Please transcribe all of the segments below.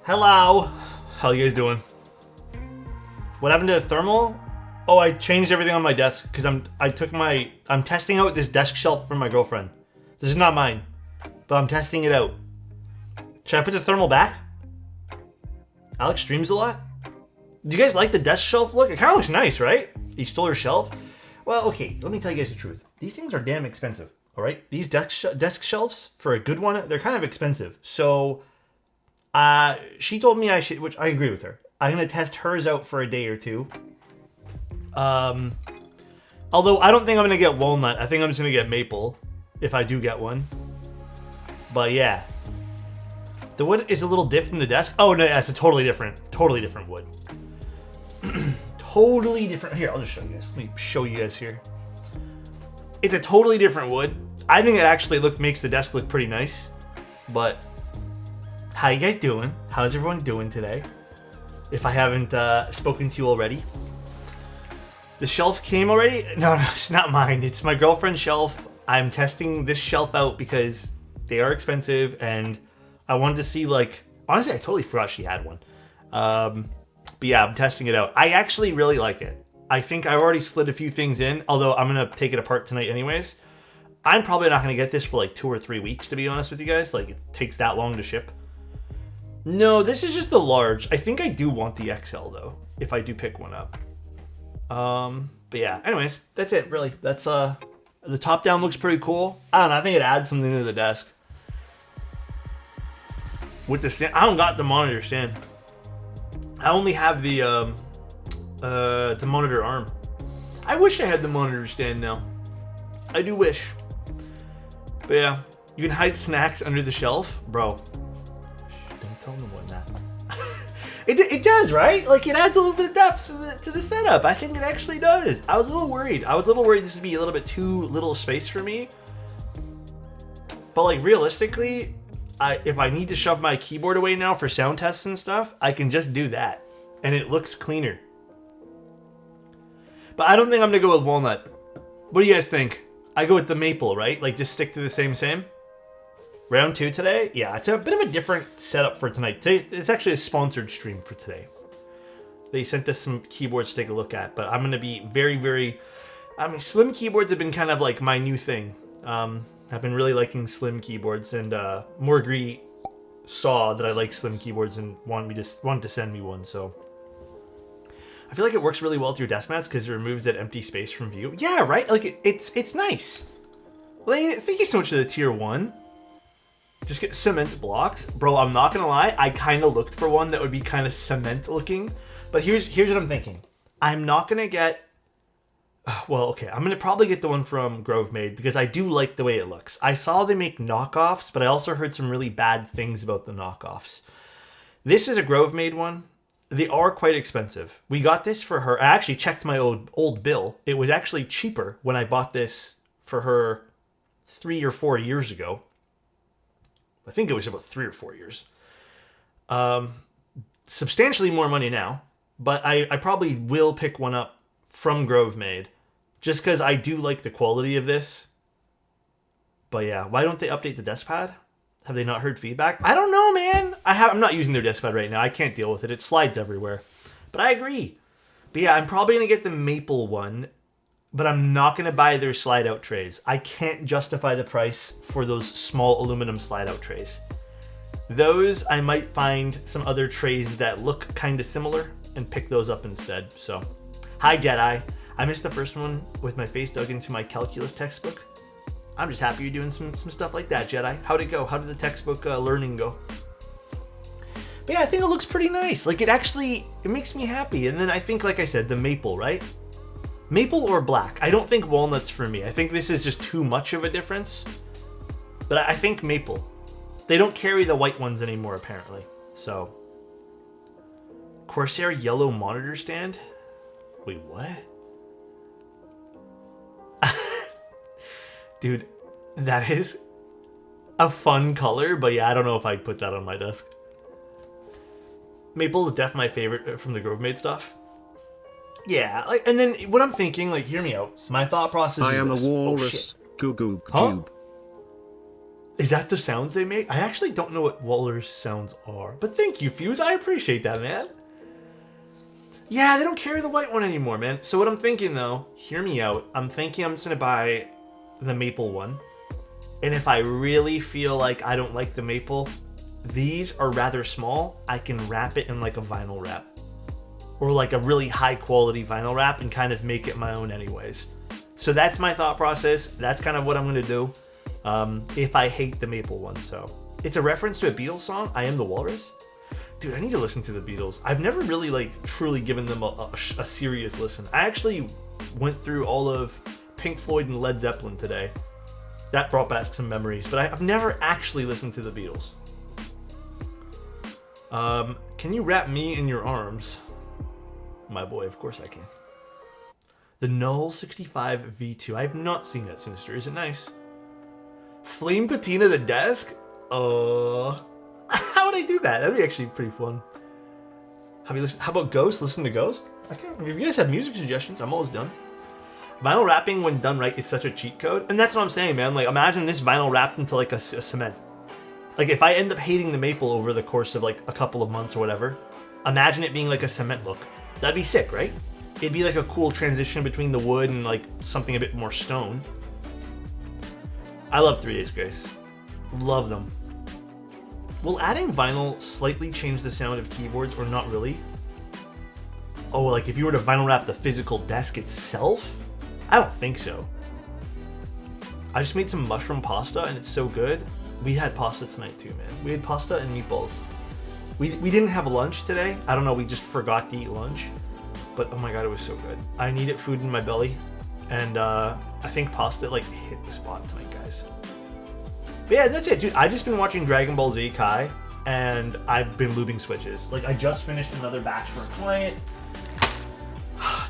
Hello. How you guys doing? What happened to the thermal? Oh, I changed everything on my desk because I'm testing out this desk shelf for my girlfriend. This is not mine, but I'm testing it out. Should I put the thermal back? Alex streams a lot. Do you guys like the desk shelf look? It kind of looks nice, right? You stole her shelf? Well, okay, let me tell you guys the truth. These things are damn expensive, all right? These desk shelves, for a good one, they're kind of expensive. So, she told me I should, which I agree with her. I'm going to test hers out for a day or two. Although I don't think I'm going to get walnut. I think I'm just going to get maple, if I do get one. But yeah. The wood is a little dipped in the desk. Oh, no, that's a totally different wood. Totally different. Here, I'll just show you guys. Let me show you guys here. It's a totally different wood. I think it actually makes the desk look pretty nice. But how you guys doing? How's everyone doing today? If I haven't spoken to you already. The shelf came already? No, it's not mine. It's my girlfriend's shelf. I'm testing this shelf out because they are expensive and I wanted to see, like, honestly, I totally forgot she had one. But yeah, I'm testing it out. I actually really like it. I think I've already slid a few things in, although I'm going to take it apart tonight anyways. I'm probably not going to get this for like 2 or 3 weeks, to be honest with you guys. Like, it takes that long to ship. No, this is just the large. I think I do want the XL, though, if I do pick one up. But yeah, anyways, that's it, really. That's, the top down looks pretty cool. I don't know, I think it adds something to the desk. With the stand, I don't got the monitor stand. I only have the monitor arm. I wish I had the monitor stand now. I do wish. But yeah, you can hide snacks under the shelf, bro. Don't tell them what that. It does, right? Like, it adds a little bit of depth to the setup. I think it actually does. I was a little worried. This would be a little bit too little space for me. But like, realistically, if I need to shove my keyboard away now for sound tests and stuff, I can just do that. And it looks cleaner. But I don't think I'm going to go with walnut. What do you guys think? I go with the maple, right? Like, just stick to the same? Round 2 today? Yeah, it's a bit of a different setup for tonight. Today, it's actually a sponsored stream for today. They sent us some keyboards to take a look at, but I'm going to be very... I mean, slim keyboards have been kind of like my new thing. I've been really liking slim keyboards, and Morgrie saw that I like slim keyboards and wanted to send me one, so... I feel like it works really well with your desk mats because it removes that empty space from view. Yeah, right? Like, it's nice. Like, thank you so much to the tier 1. Just get cement blocks. Bro, I'm not gonna lie, I kind of looked for one that would be kind of cement looking. But here's what I'm thinking. I'm not gonna get... Well, okay, I'm gonna probably get the one from Grove Made because I do like the way it looks. I saw they make knockoffs, but I also heard some really bad things about the knockoffs. This is a Grove Made one. They are quite expensive. We got this for her. I actually checked my old bill. It was actually cheaper when I bought this for her 3 or 4 years ago. I think it was about 3 or 4 years. Substantially more money now, but I probably will pick one up from Grove Made just because I do like the quality of this. But yeah, why don't they update the desk pad? Have they not heard feedback? I don't know, man. I'm not using their desk pad right now. I can't deal with it. It slides everywhere. But I agree. But yeah, I'm probably going to get the maple one, but I'm not going to buy their slide-out trays. I can't justify the price for those small aluminum slide-out trays. Those, I might find some other trays that look kind of similar and pick those up instead. So, hi, Jedi. I missed the first one with my face dug into my calculus textbook. I'm just happy you're doing some stuff like that, Jedi. How'd it go? How did the textbook learning go? But yeah, I think it looks pretty nice. Like, it makes me happy. And then I think, like I said, the maple, right? Maple or black. I don't think walnut's for me. I think this is just too much of a difference. But I think maple. They don't carry the white ones anymore, apparently. So. Corsair yellow monitor stand? Wait, what? Dude, that is a fun color, but yeah, I don't know if I'd put that on my desk. Maple is definitely my favorite from the Grove Made stuff. Yeah, like, and then what I'm thinking, like, hear me out. My thought process is I am this. a walrus. Goo goo Huh? cube. Is that the sounds they make? I actually don't know what Walrus sounds are. But thank you, Fuse. I appreciate that, man. Yeah, they don't carry the white one anymore, man. So what I'm thinking, though, hear me out. I'm thinking I'm just going to buy the maple one. And if I really feel like I don't like the maple, these are rather small. I can wrap it in like a vinyl wrap. Or like a really high quality vinyl wrap and kind of make it my own anyways. So that's my thought process. That's kind of what I'm going to do. If I hate the maple one, so. It's a reference to a Beatles song, I Am the Walrus. Dude, I need to listen to the Beatles. I've never really, like, truly given them a serious listen. I actually went through all of Pink Floyd and Led Zeppelin today. That brought back some memories, but I've never actually listened to the Beatles. Can you wrap me in your arms? My boy, of course I can. The Null 65 V2. I have not seen that, Sinister. Is it nice? Flame patina the desk? How would I do that? That'd be actually pretty fun. Have you listened? How about Ghost? Listen to Ghost? Okay. If you guys have music suggestions, I'm always done. Vinyl wrapping, when done right, is such a cheat code. And that's what I'm saying, man. Like, imagine this vinyl wrapped into, like, a cement. Like, if I end up hating the maple over the course of, like, a couple of months or whatever, imagine it being, like, a cement look. That'd be sick, right? It'd be, like, a cool transition between the wood and, like, something a bit more stone. I love 3 Days Grace. Love them. Will adding vinyl slightly change the sound of keyboards or not really? Oh, like if you were to vinyl wrap the physical desk itself? I don't think so. I just made some mushroom pasta and it's so good. We had pasta tonight too, man. We had pasta and meatballs. We didn't have lunch today. I don't know, we just forgot to eat lunch. But oh my god, it was so good. I needed food in my belly. And I think pasta like hit the spot tonight, guys. But yeah, that's it, dude. I've just been watching Dragon Ball Z Kai, and I've been looping switches. Like, I just finished another batch for a client.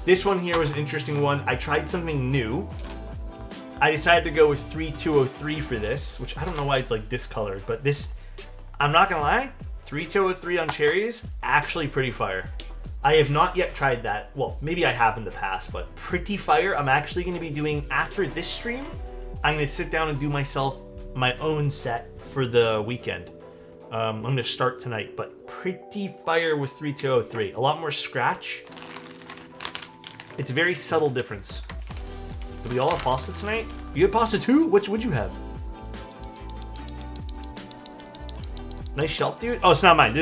This one here was an interesting one. I tried something new. I decided to go with 3203 for this, which I don't know why it's like discolored, but this, I'm not gonna lie, 3203 on cherries, actually pretty fire. I have not yet tried that. Well, maybe I have in the past, but pretty fire. I'm actually gonna be doing, after this stream, I'm gonna sit down and do myself my own set for the weekend. I'm gonna start tonight, but pretty fire with 3203. A lot more scratch. It's a very subtle difference. Did we all have pasta tonight? You had pasta too? Which would you have? Nice shelf, dude. Oh, it's not mine.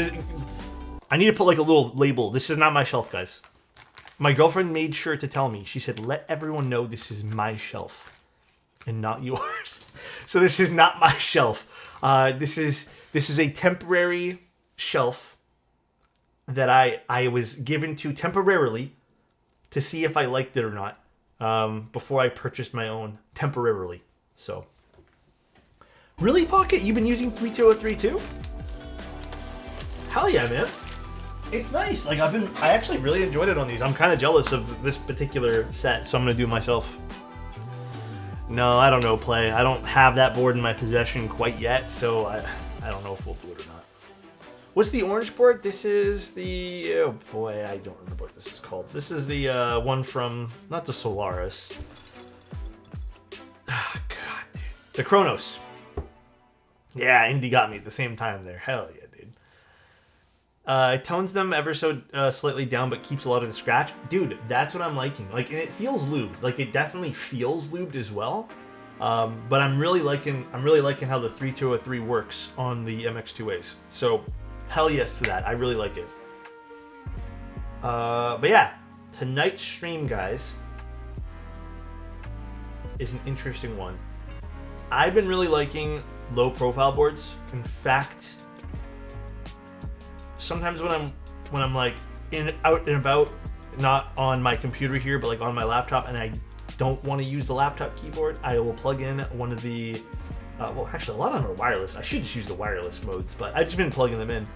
I need to put like a little label. This is not my shelf, guys. My girlfriend made sure to tell me. She said, let everyone know this is my shelf and not yours. So this is not my shelf. This is a temporary shelf that I was given to temporarily to see if I liked it or not before I purchased my own temporarily. So, really, Pocket? You've been using 3203 too? Hell yeah, man. It's nice. Like I actually really enjoyed it on these. I'm kind of jealous of this particular set, so I'm gonna do it myself. No, I don't know, Play. I don't have that board in my possession quite yet, so I don't know if we'll do it or not. What's the orange board? This is the... Oh boy, I don't remember what this is called. This is the one from... Not the Solaris. Oh, God, dude. The Kronos. Yeah, Indy got me at the same time there. Hell yeah, dude. It tones them ever so slightly down, but keeps a lot of the scratch. Dude, that's what I'm liking. Like, and it feels lubed. Like, it definitely feels lubed as well. But I'm really liking how the 3203 works on the MX2As. So, hell yes to that. I really like it. But yeah, tonight's stream, guys, is an interesting one. I've been really liking low profile boards. In fact, sometimes when I'm like out and about, not on my computer here, but like on my laptop, and I don't want to use the laptop keyboard, I will plug in one of the well, actually a lot of them are wireless. I should just use the wireless modes, but I've just been plugging them in.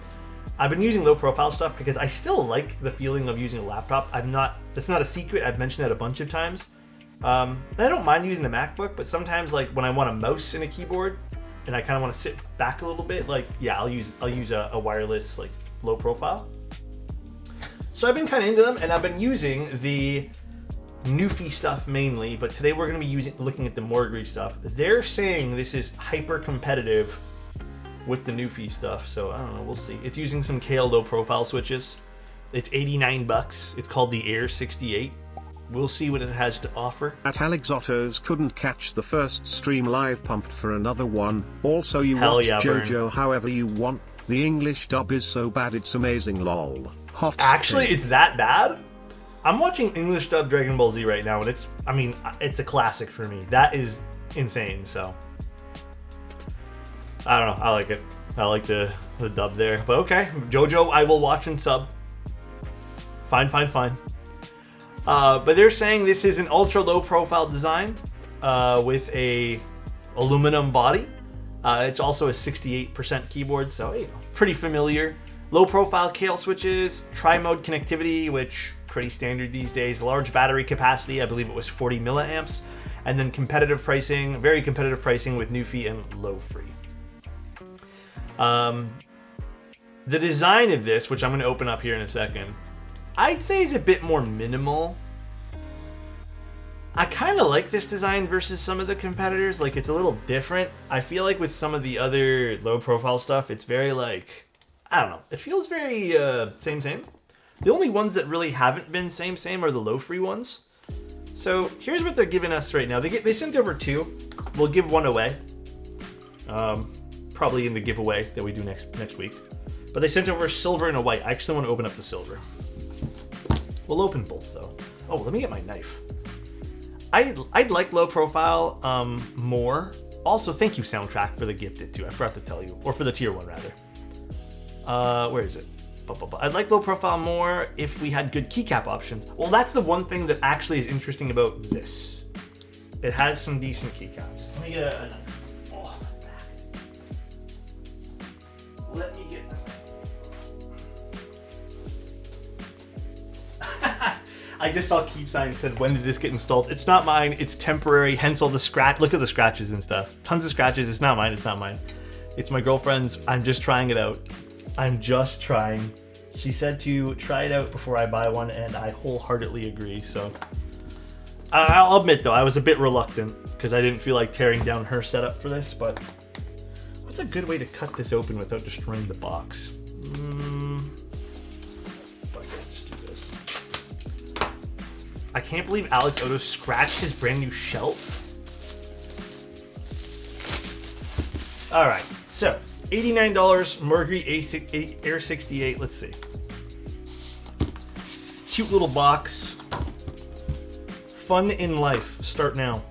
I've been using low profile stuff because I still like the feeling of using a laptop. That's not a secret. I've mentioned that a bunch of times. And I don't mind using the MacBook, but sometimes like when I want a mouse and a keyboard and I kind of want to sit back a little bit, like, yeah, I'll use a wireless, like, low profile. So I've been kind of into them, and I've been using the Newfie stuff mainly, but today we're going to be looking at the Morgrie stuff. They're saying this is hyper competitive with the Newfie stuff, so I don't know, we'll see. It's using some KL low profile switches. It's 89 bucks. It's called the Air 68. We'll see what it has to offer. At Alexotos couldn't catch the first stream live, pumped for another one. Also you Hell watch yeah, JoJo Burn. However you want. The English dub is so bad it's amazing, lol. Hot Actually, take. it's that bad? I'm watching English dub Dragon Ball Z right now, and it's a classic for me. That is insane, so. I don't know, I like it. I like the dub there. But okay, JoJo I will watch and sub. Fine. But they're saying this is an ultra low profile design with a aluminum body. It's also a 68% keyboard, so hey, pretty familiar. Low profile KL switches, tri-mode connectivity, which pretty standard these days. Large battery capacity, I believe it was 40 milliamps. And then competitive pricing, very competitive pricing with Newfie and low free. The design of this, which I'm going to open up here in a second, I'd say is a bit more minimal. I kind of like this design versus some of the competitors. Like, it's a little different. I feel like with some of the other low profile stuff, it's very like, I don't know. It feels very same. The only ones that really haven't been same are the low free ones. So here's what they're giving us right now. They sent over 2. We'll give 1 away. Probably in the giveaway that we do next week. But they sent over a silver and a white. I actually want to open up the silver. We'll open both though. Oh, let me get my knife. I'd like low profile more. Also, thank you Soundtrack for the gifted too. I forgot to tell you, or for the tier 1 rather. Where is it? I'd like low profile more if we had good keycap options. Well, that's the one thing that actually is interesting about this. It has some decent keycaps. Let me get a knife. Oh, my back. Let me get a knife. I just saw Keep Sign said, when did this get installed? It's not mine. It's temporary. Hence all the scratch. Look at the scratches and stuff. Tons of scratches. It's not mine. It's my girlfriend's. I'm just trying it out. I'm just trying. She said to try it out before I buy one, and I wholeheartedly agree. So I'll admit though, I was a bit reluctant because I didn't feel like tearing down her setup for this. But what's a good way to cut this open without destroying the box? I can't believe Alexotos scratched his brand new shelf. All right, so $89, Morgrie Air 68. Let's see. Cute little box. Fun in life. Start now.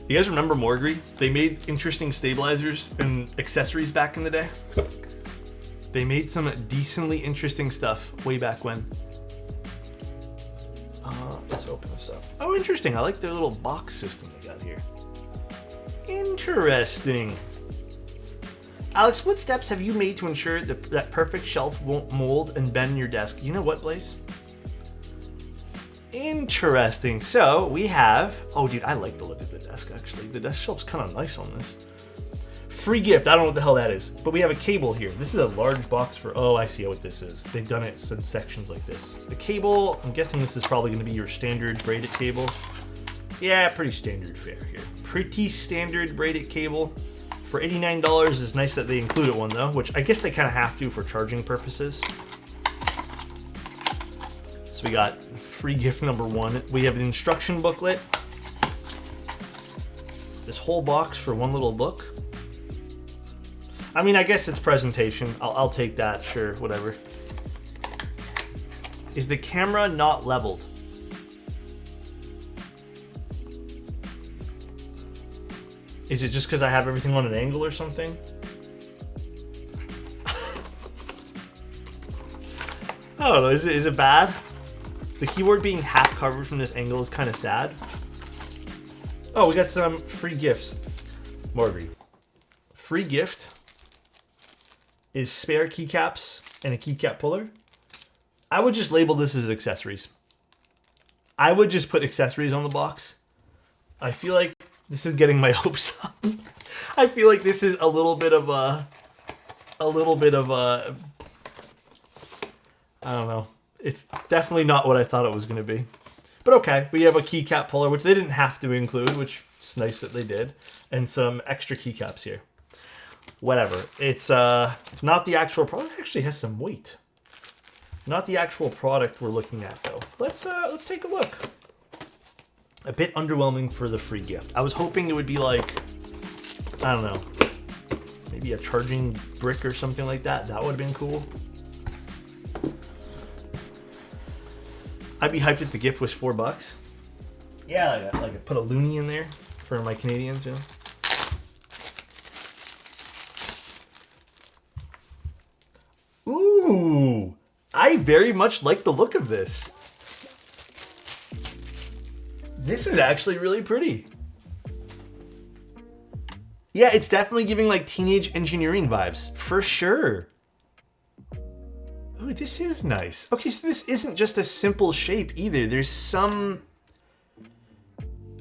You guys remember Morgrie? They made interesting stabilizers and accessories back in the day. They made some decently interesting stuff way back when. Let's open this up. Oh, interesting. I like their little box system they got here. Interesting. Alex, what steps have you made to ensure that perfect shelf won't mold and bend your desk? You know what, Blaze? Interesting. So we have... Oh, dude, I like the look of the desk, actually. The desk shelf's kind of nice on this. Free gift. I don't know what the hell that is. But we have a cable here. This is a large box for... Oh, I see what this is. They've done it in sections like this. The cable, I'm guessing this is probably going to be your standard braided cable. Yeah, pretty standard fare here. Pretty standard braided cable. For $89, it's nice that they included one, though, which I guess they kind of have to for charging purposes. So we got free gift number 1. We have an instruction booklet. This whole box for one little book. I mean, I guess it's presentation. I'll take that, sure, whatever. Is the camera not leveled? Is it just because I have everything on an angle or something? I don't know, is it bad? The keyboard being half covered from this angle is kind of sad. Oh, we got some free gifts. Morgrie. Free gift is spare keycaps and a keycap puller. I would just label this as accessories. I would just put accessories on the box. I feel like this is getting my hopes up. I feel like this is a little bit of a I don't know. It's definitely not what I thought it was going to be. But okay, we have a keycap puller, which they didn't have to include, which is nice that they did. And some extra keycaps here. Whatever. It's not the actual product. It actually has some weight. Not the actual product we're looking at, though. Let's take a look. A bit underwhelming for the free gift. I was hoping it would be like, I don't know, maybe a charging brick or something like that. That would have been cool. I'd be hyped if the gift was $4. Yeah, like I put a loonie in there for my Canadians, you know. Ooh, I very much like the look of this. This is actually really pretty. Yeah, it's definitely giving like teenage engineering vibes, for sure. Ooh, this is nice. Okay, so this isn't just a simple shape either. There's some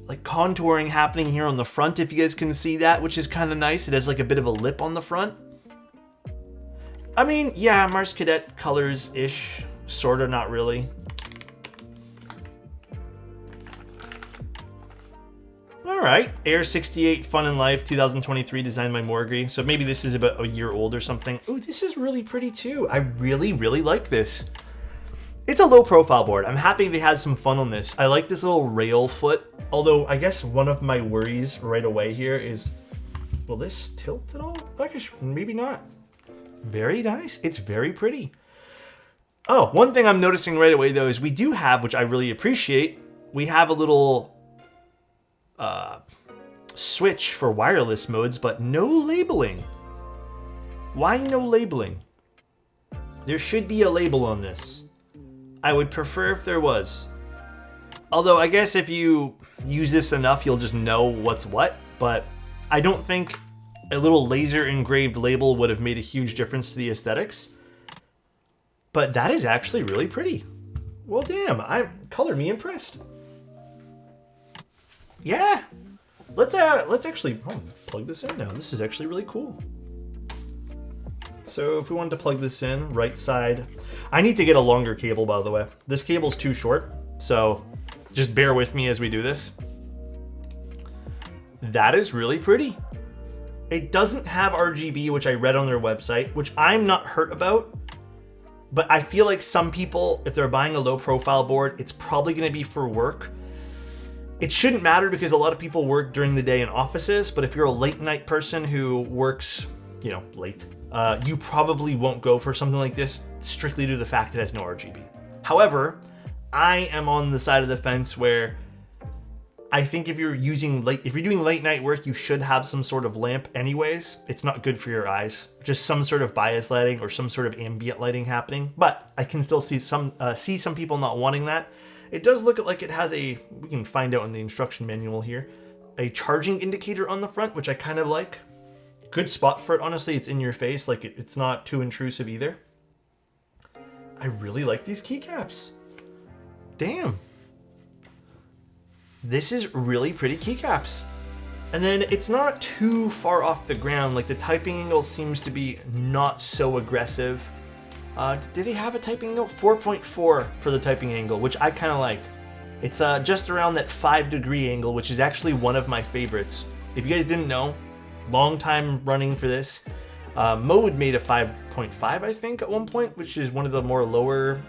like contouring happening here on the front, if you guys can see that, which is kind of nice. It has like a bit of a lip on the front. I mean, yeah, Mars Cadet colors-ish, sort of, not really. All right, Air 68 Fun in Life 2023, designed by Morgrie. So maybe this is about a year old or something. Ooh, this is really pretty too. I really, really like this. It's a low profile board. I'm happy they had some fun on this. I like this little rail foot, although I guess one of my worries right away here is, will this tilt at all? I guess maybe not. Very nice. It's very pretty. Oh, one thing I'm noticing right away though is we do have, which I really appreciate, we have a little switch for wireless modes, but no labeling. Why no labeling? There should be a label on this. I would prefer if there was. Although I guess if you use this enough, you'll just know what's what, but I don't think a little laser engraved label would have made a huge difference to the aesthetics. But that is actually really pretty. Well, damn, color me impressed. Yeah, let's actually plug this in now. This is actually really cool. So if we wanted to plug this in, right side, I need to get a longer cable, by the way. This cable's too short, so just bear with me as we do this. That is really pretty. It doesn't have RGB, which I read on their website, which I'm not hurt about. But I feel like some people, if they're buying a low profile board, it's probably going to be for work. It shouldn't matter because a lot of people work during the day in offices, but if you're a late night person who works, you know, late, you probably won't go for something like this strictly due to the fact it has no RGB. However, I am on the side of the fence where I think if you're doing late night work, you should have some sort of lamp anyways. It's not good for your eyes. Just some sort of bias lighting or some sort of ambient lighting happening. But I can still see some people not wanting that. It does look like it has we can find out in the instruction manual here, a charging indicator on the front, which I kind of like. Good spot for it, honestly. It's in your face, like it's not too intrusive either. I really like these keycaps. Damn. This is really pretty keycaps. And then it's not too far off the ground. Like the typing angle seems to be not so aggressive. Did they have a typing angle? 4.4 for the typing angle, which I kind of like. It's just around that 5-degree angle, which is actually one of my favorites. If you guys didn't know, long time running for this. Mode made a 5.5, I think, at one point, which is one of the more lower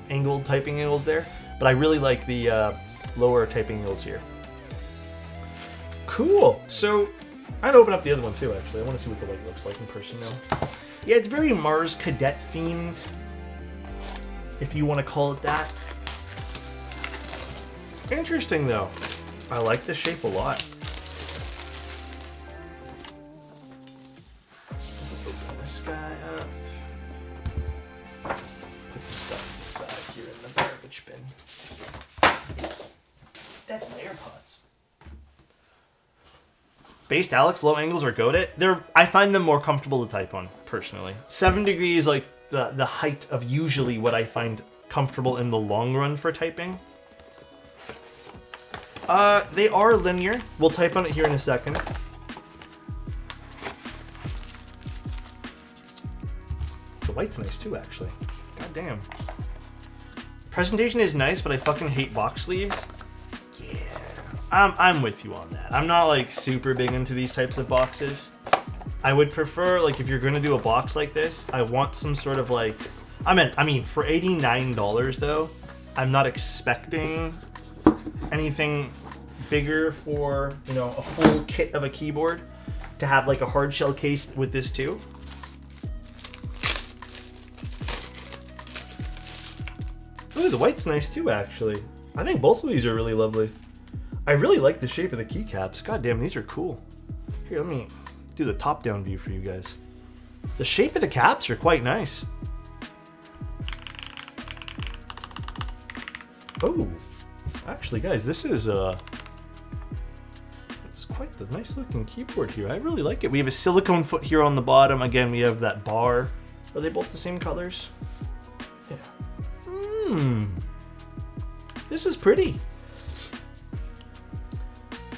angled typing angles there. But I really like the lower typing angles here. Cool. So I'd open up the other one too, actually. I want to see what the light looks like in person now. Yeah, it's very Mars Cadet themed, if you want to call it that. Interesting though. I like the shape a lot. Open this guy up. Put some stuff aside here in the garbage bin. That's my AirPods. Based Alex, low angles are goated. I find them more comfortable to type on, personally. 7 degrees is like the height of usually what I find comfortable in the long run for typing. They are linear. We'll type on it here in a second. The white's nice too, actually. God damn. Presentation is nice, but I fucking hate box sleeves. Yeah, I'm with you on that. I'm not like super big into these types of boxes. I would prefer, like, if you're gonna do a box like this, I want some sort of like, I mean, for $89 though, I'm not expecting anything bigger for, you know, a full kit of a keyboard to have like a hard shell case with this too. Ooh, the white's nice too, actually. I think both of these are really lovely. I really like the shape of the keycaps. God damn, these are cool. Here, let me do the top-down view for you guys. The shape of the caps are quite nice. Oh, actually, guys, this is it's quite the nice looking keyboard here. I really like it. We have a silicone foot here on the bottom. Again, we have that bar. Are they both the same colors? Yeah. This is pretty.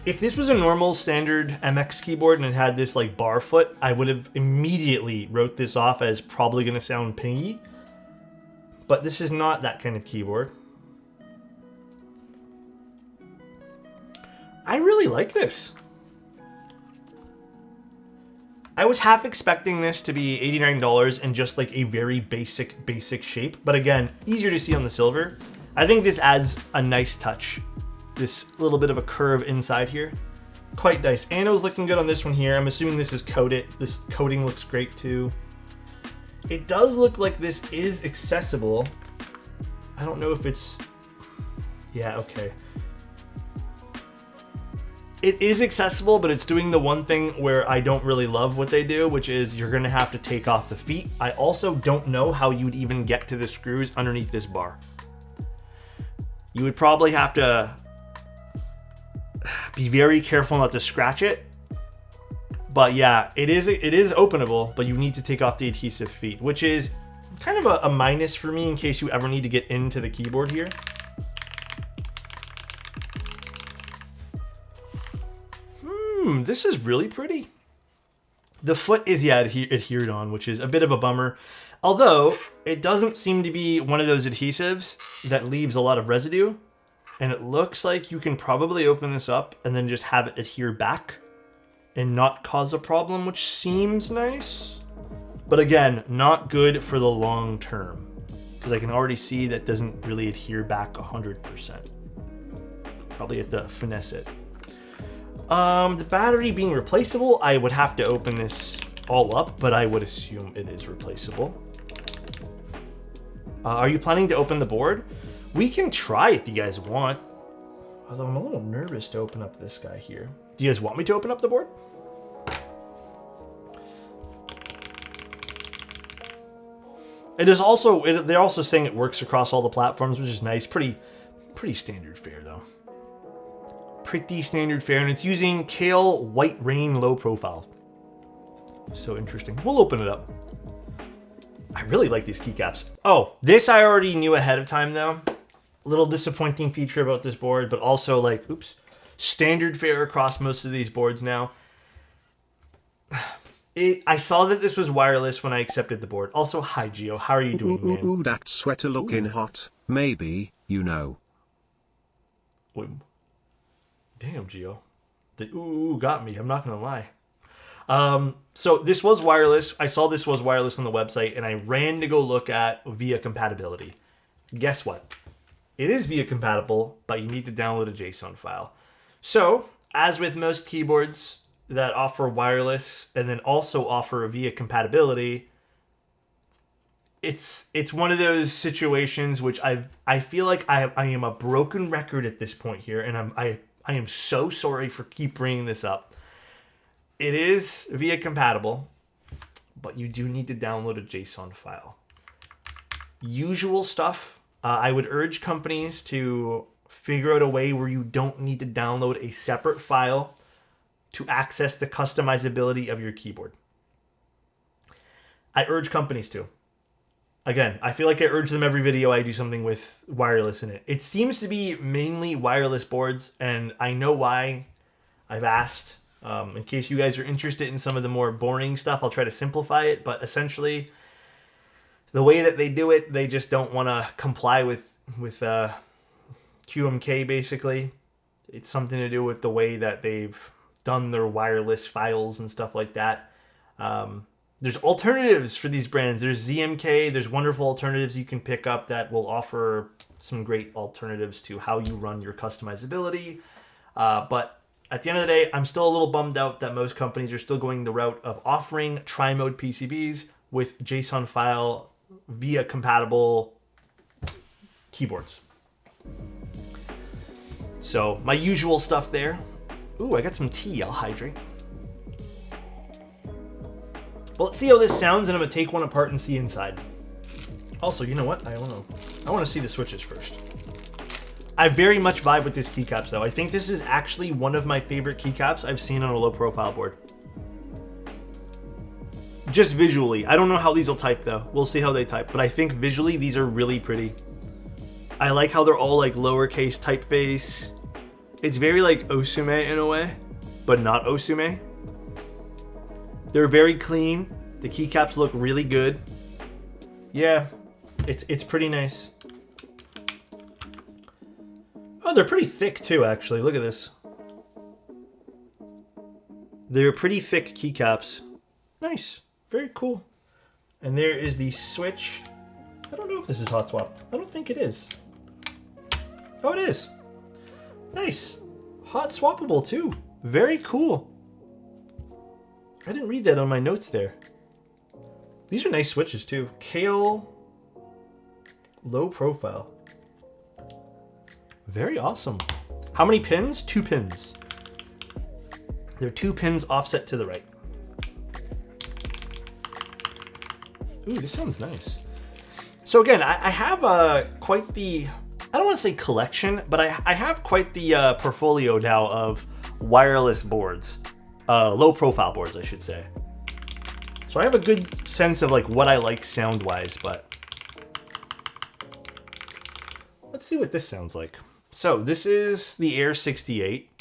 If this was a normal standard MX keyboard and it had this like bar foot, I would have immediately wrote this off as probably going to sound pingy. But this is not that kind of keyboard. I really like this. I was half expecting this to be $89 and just like a very basic shape. But again, easier to see on the silver. I think this adds a nice touch. This little bit of a curve inside here. Quite nice. And it was looking good on this one here. I'm assuming this is coated. This coating looks great too. It does look like this is accessible. I don't know if it's... Yeah, okay. It is accessible, but it's doing the one thing where I don't really love what they do, which is you're gonna have to take off the feet. I also don't know how you'd even get to the screws underneath this bar. You would probably have to be very careful not to scratch it. But yeah, it is openable, but you need to take off the adhesive feet, which is kind of a minus for me in case you ever need to get into the keyboard here. This is really pretty. The foot is, yeah, adhered on, which is a bit of a bummer. Although, it doesn't seem to be one of those adhesives that leaves a lot of residue. And it looks like you can probably open this up and then just have it adhere back and not cause a problem, which seems nice. But again, not good for the long term, because I can already see that doesn't really adhere back 100%. Probably have to finesse it. The battery being replaceable, I would have to open this all up, but I would assume it is replaceable. Are you planning to open the board? We can try if you guys want. Although I'm a little nervous to open up this guy here. Do you guys want me to open up the board? It is also, they're also saying it works across all the platforms, which is nice. Pretty standard fare though. Pretty standard fare, and it's using Kale White Rain low profile. So interesting. We'll open it up. I really like these keycaps. Oh, this I already knew ahead of time though. A little disappointing feature about this board, but also like, oops, standard fare across most of these boards now. I saw that this was wireless when I accepted the board. Also, hi Gio, how are you doing, man? Ooh, that sweater looking hot. Maybe, you know. Wait. Damn, Gio. The ooh got me. I'm not gonna lie. So this was wireless. I saw this was wireless on the website, and I ran to go look at VIA compatibility. Guess what? It is VIA compatible, but you need to download a JSON file. So, as with most keyboards that offer wireless and then also offer VIA compatibility, it's one of those situations which I feel like I am a broken record at this point here, and I am so sorry for keep bringing this up. It is VIA compatible, but you do need to download a JSON file. Usual stuff. I would urge companies to figure out a way where you don't need to download a separate file to access the customizability of your keyboard. I urge companies to. Again, I feel like I urge them every video I do something with wireless in it. It seems to be mainly wireless boards, and I know why. I've asked. In case you guys are interested in some of the more boring stuff, I'll try to simplify it, but essentially, the way that they do it, they just don't want to comply with with QMK basically. It's something to do with the way that they've done their wireless files and stuff like that. There's alternatives for these brands. There's ZMK. There's wonderful alternatives you can pick up that will offer some great alternatives to how you run your customizability. But at the end of the day, I'm still a little bummed out that most companies are still going the route of offering tri-mode PCBs with JSON file via compatible keyboards. So my usual stuff there. Ooh, I got some tea. I'll hydrate. Well, let's see how this sounds, and I'm gonna take one apart and see inside. Also, you know what? I wanna see the switches first. I very much vibe with this keycaps, though. I think this is actually one of my favorite keycaps I've seen on a low-profile board. Just visually. I don't know how these will type, though. We'll see how they type. But I think visually, these are really pretty. I like how they're all, like, lowercase typeface. It's very, like, Osume in a way, but not Osume. They're very clean. The keycaps look really good. Yeah, it's pretty nice. Oh, they're pretty thick too, actually. Look at this. They're pretty thick keycaps. Nice. Very cool. And there is the switch. I don't know if this is hot swap. I don't think it is. Oh, it is. Nice. Hot swappable too. Very cool. I didn't read that on my notes there. These are nice switches too. Kale. Low profile. Very awesome. How many pins? 2 pins. There are 2 pins offset to the right. Ooh, this sounds nice. So again, I have quite the, I don't want to say collection, but I have quite the portfolio now of wireless boards. Low profile boards, I should say. So I have a good sense of like what I like sound-wise, but let's see what this sounds like. So this is the Air 68.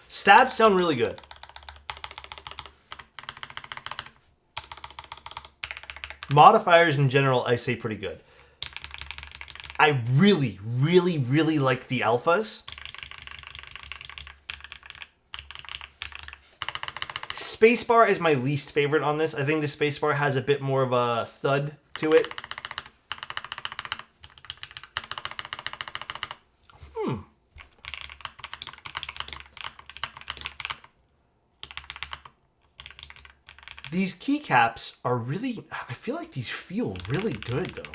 Stabs sound really good. Modifiers in general, I say pretty good. I really, really, really like the alphas. Spacebar is my least favorite on this. I think the spacebar has a bit more of a thud to it. These keycaps are really, I feel like these feel really good though.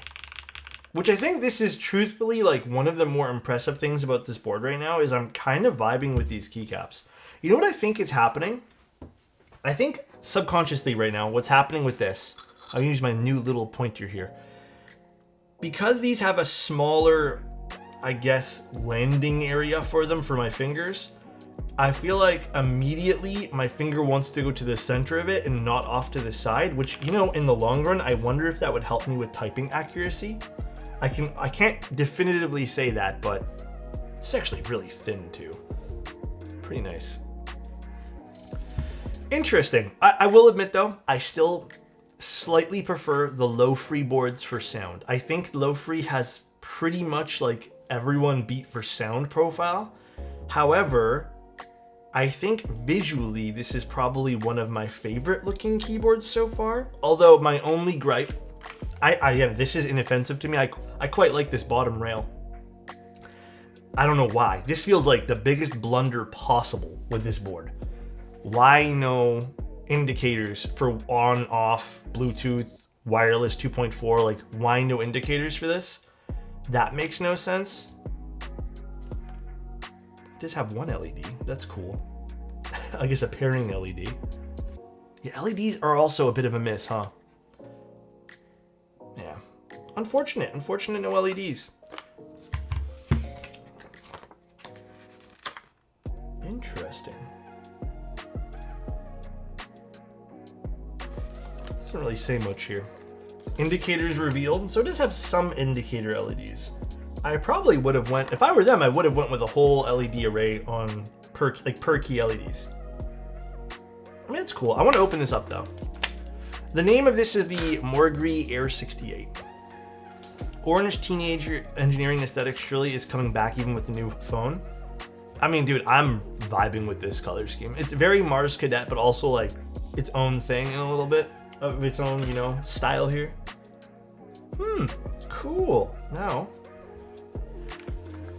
Which I think this is truthfully like one of the more impressive things about this board right now is I'm kind of vibing with these keycaps. You know what I think is happening? I think subconsciously right now, what's happening with this, I'll use my new little pointer here. Because these have a smaller, I guess, landing area for them for my fingers, I feel like immediately my finger wants to go to the center of it and not off to the side, which, you know, in the long run, I wonder if that would help me with typing accuracy. I can't definitively say that, but it's actually really thin too. Pretty nice. Interesting. I will admit though, I still slightly prefer the low free boards for sound. I think low free has pretty much like everyone beat for sound profile. However, I think visually this is probably one of my favorite looking keyboards so far. Although my only gripe, again, this is inoffensive to me. I quite like this bottom rail. I don't know why. This feels like the biggest blunder possible with this board. Why no indicators for on, off, Bluetooth, wireless 2.4? Like, why no indicators for this? That makes no sense. It does have one LED. That's cool. I guess a pairing LED. Yeah, LEDs are also a bit of a miss, huh? Yeah. Unfortunate. Unfortunate no LEDs. Interesting. Doesn't really say much here. Indicators revealed. So it does have some indicator LEDs. I probably would have went, if I were them, I would have went with a whole LED array on per key LEDs. I mean, it's cool. I want to open this up though. The name of this is the Morgrie Air 68. Orange teenager engineering aesthetic surely is coming back even with the new phone. I mean, dude, I'm vibing with this color scheme. It's very Mars Cadet, but also like its own thing in a little bit of its own, you know, style here. Cool. Now,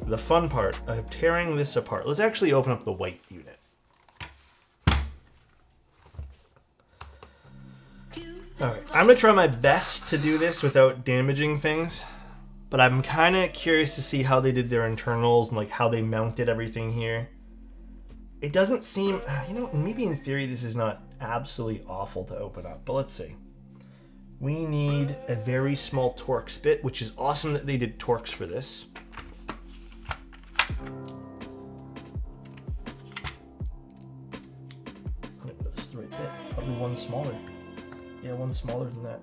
the fun part of tearing this apart. Let's actually open up the white unit. All right, I'm gonna try my best to do this without damaging things, but I'm kind of curious to see how they did their internals and like how they mounted everything here. It doesn't seem, you know, maybe in theory this is not absolutely awful to open up, but let's see. We need a very small Torx bit, which is awesome that they did Torx for this. I don't know if this is the right bit. Probably one smaller. Yeah, one smaller than that.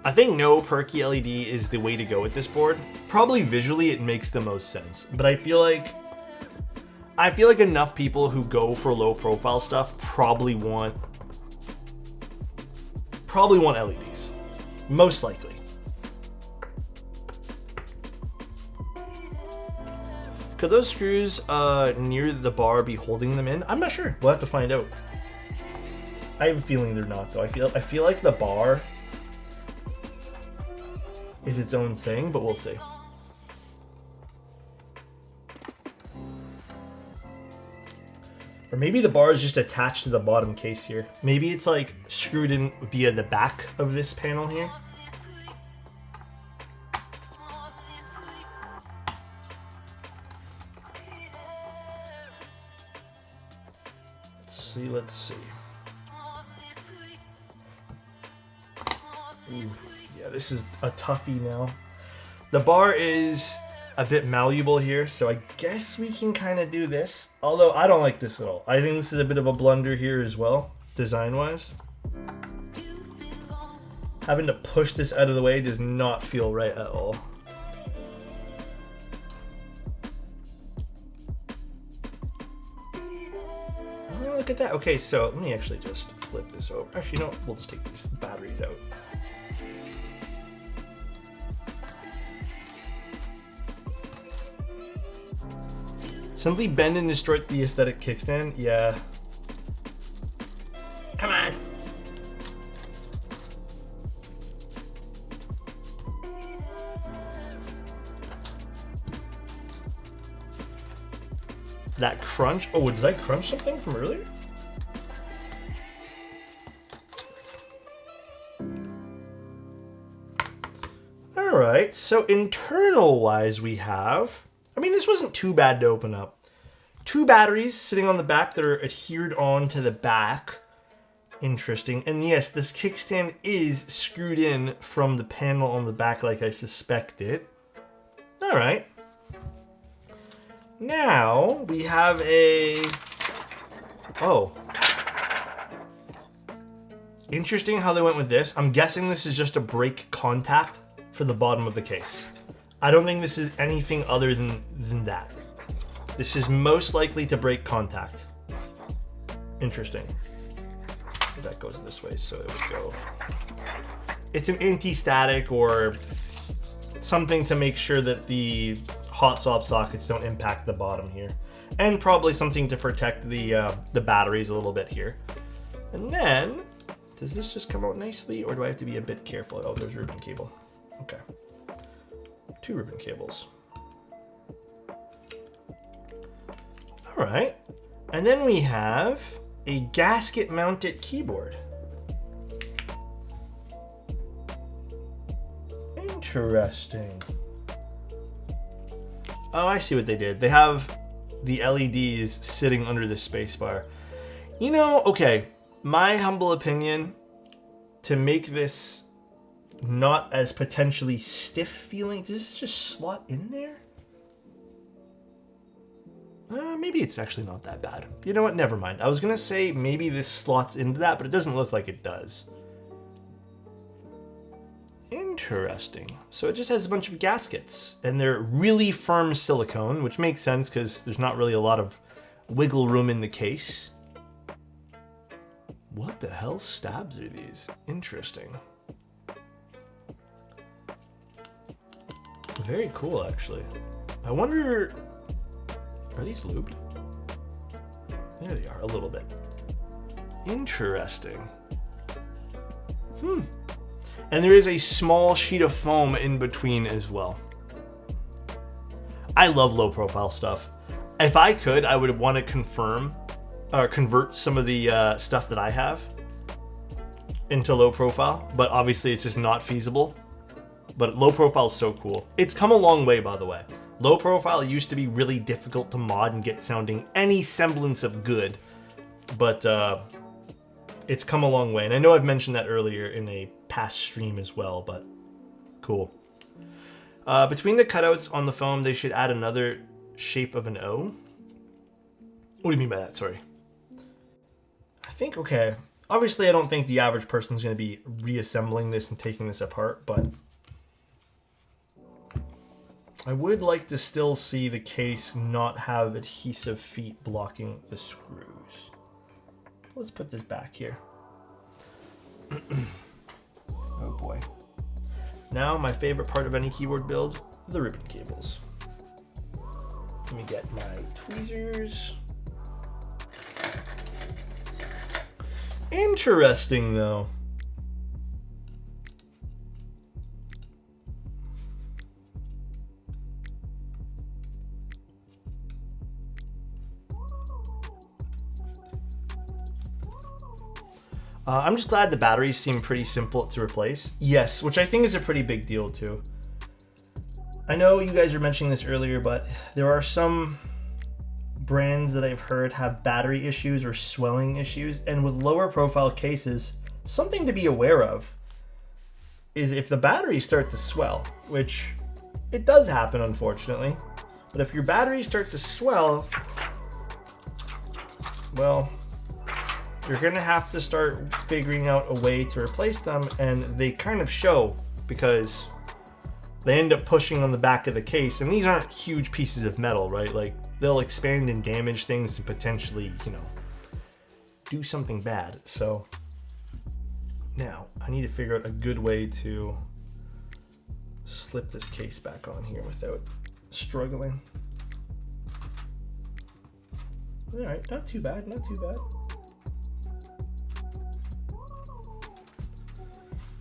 I think no perky LED is the way to go with this board. Probably visually it makes the most sense, but I feel like enough people who go for low profile stuff probably want LEDs. Most likely. Could those screws near the bar be holding them in? I'm not sure. We'll have to find out. I have a feeling they're not though. I feel like the bar is its own thing, but we'll see. Or maybe the bar is just attached to the bottom case here. Maybe it's like screwed in via the back of this panel here. Let's see. Ooh, yeah, this is a toughie now. The bar is a bit malleable here, so I guess we can kind of do this. Although I don't like this at all. I think this is a bit of a blunder here as well, design-wise. Having to push this out of the way does not feel right at all. Oh, look at that. Okay, so let me actually just flip this over. Actually, you know what? We'll just take these batteries out. Simply bend and distort the aesthetic kickstand. Yeah. Come on. That crunch. Oh, did I crunch something from earlier? All right. So internal wise, we have. I mean, this wasn't too bad to open up. 2 batteries sitting on the back that are adhered on to the back. Interesting. And yes, this kickstand is screwed in from the panel on the back like I suspected. All right. Now we have a... Oh. Interesting how they went with this. I'm guessing this is just a brake contact for the bottom of the case. I don't think this is anything other than that. This is most likely to break contact. Interesting. That goes this way, so it would go. It's an anti-static or something to make sure that the hot swap sockets don't impact the bottom here. And probably something to protect the batteries a little bit here. And then, does this just come out nicely or do I have to be a bit careful? Oh, there's ribbon cable. Okay. 2 ribbon cables. All right. And then we have a gasket mounted keyboard. Interesting. Oh, I see what they did. They have the LEDs sitting under the spacebar. You know, okay, my humble opinion, to make this not as potentially stiff feeling, does this just slot in there? Maybe it's actually not that bad. You know what? Never mind. I was going to say maybe this slots into that, but it doesn't look like it does. Interesting. So it just has a bunch of gaskets, and they're really firm silicone, which makes sense because there's not really a lot of wiggle room in the case. What the hell stabs are these? Interesting. Very cool, actually. I wonder... Are these lubed? There they are, a little bit. Interesting. And there is a small sheet of foam in between as well. I love low profile stuff. If I could, I would want to convert some of the stuff that I have into low profile, but obviously it's just not feasible. But low profile is so cool. It's come a long way, by the way. Low profile used to be really difficult to mod and get sounding any semblance of good, but it's come a long way. And I know I've mentioned that earlier in a past stream as well, but cool. Between the cutouts on the foam, they should add another shape of an O. What do you mean by that? Sorry. I think, okay. Obviously, I don't think the average person is going to be reassembling this and taking this apart, but I would like to still see the case not have adhesive feet blocking the screws. Let's put this back here. Oh boy. Now my favorite part of any keyboard build, the ribbon cables. Let me get my tweezers. Interesting though. I'm just glad the batteries seem pretty simple to replace. Yes, which I think is a pretty big deal too. I know you guys were mentioning this earlier, but there are some brands that I've heard have battery issues or swelling issues, and with lower profile cases, something to be aware of is if the batteries start to swell, which it does happen unfortunately, but if your batteries start to swell, well, you're gonna have to start figuring out a way to replace them, and they kind of show because they end up pushing on the back of the case, and these aren't huge pieces of metal, right? Like, they'll expand and damage things and potentially, you know, do something bad. So now I need to figure out a good way to slip this case back on here without struggling. All right, not too bad, not too bad.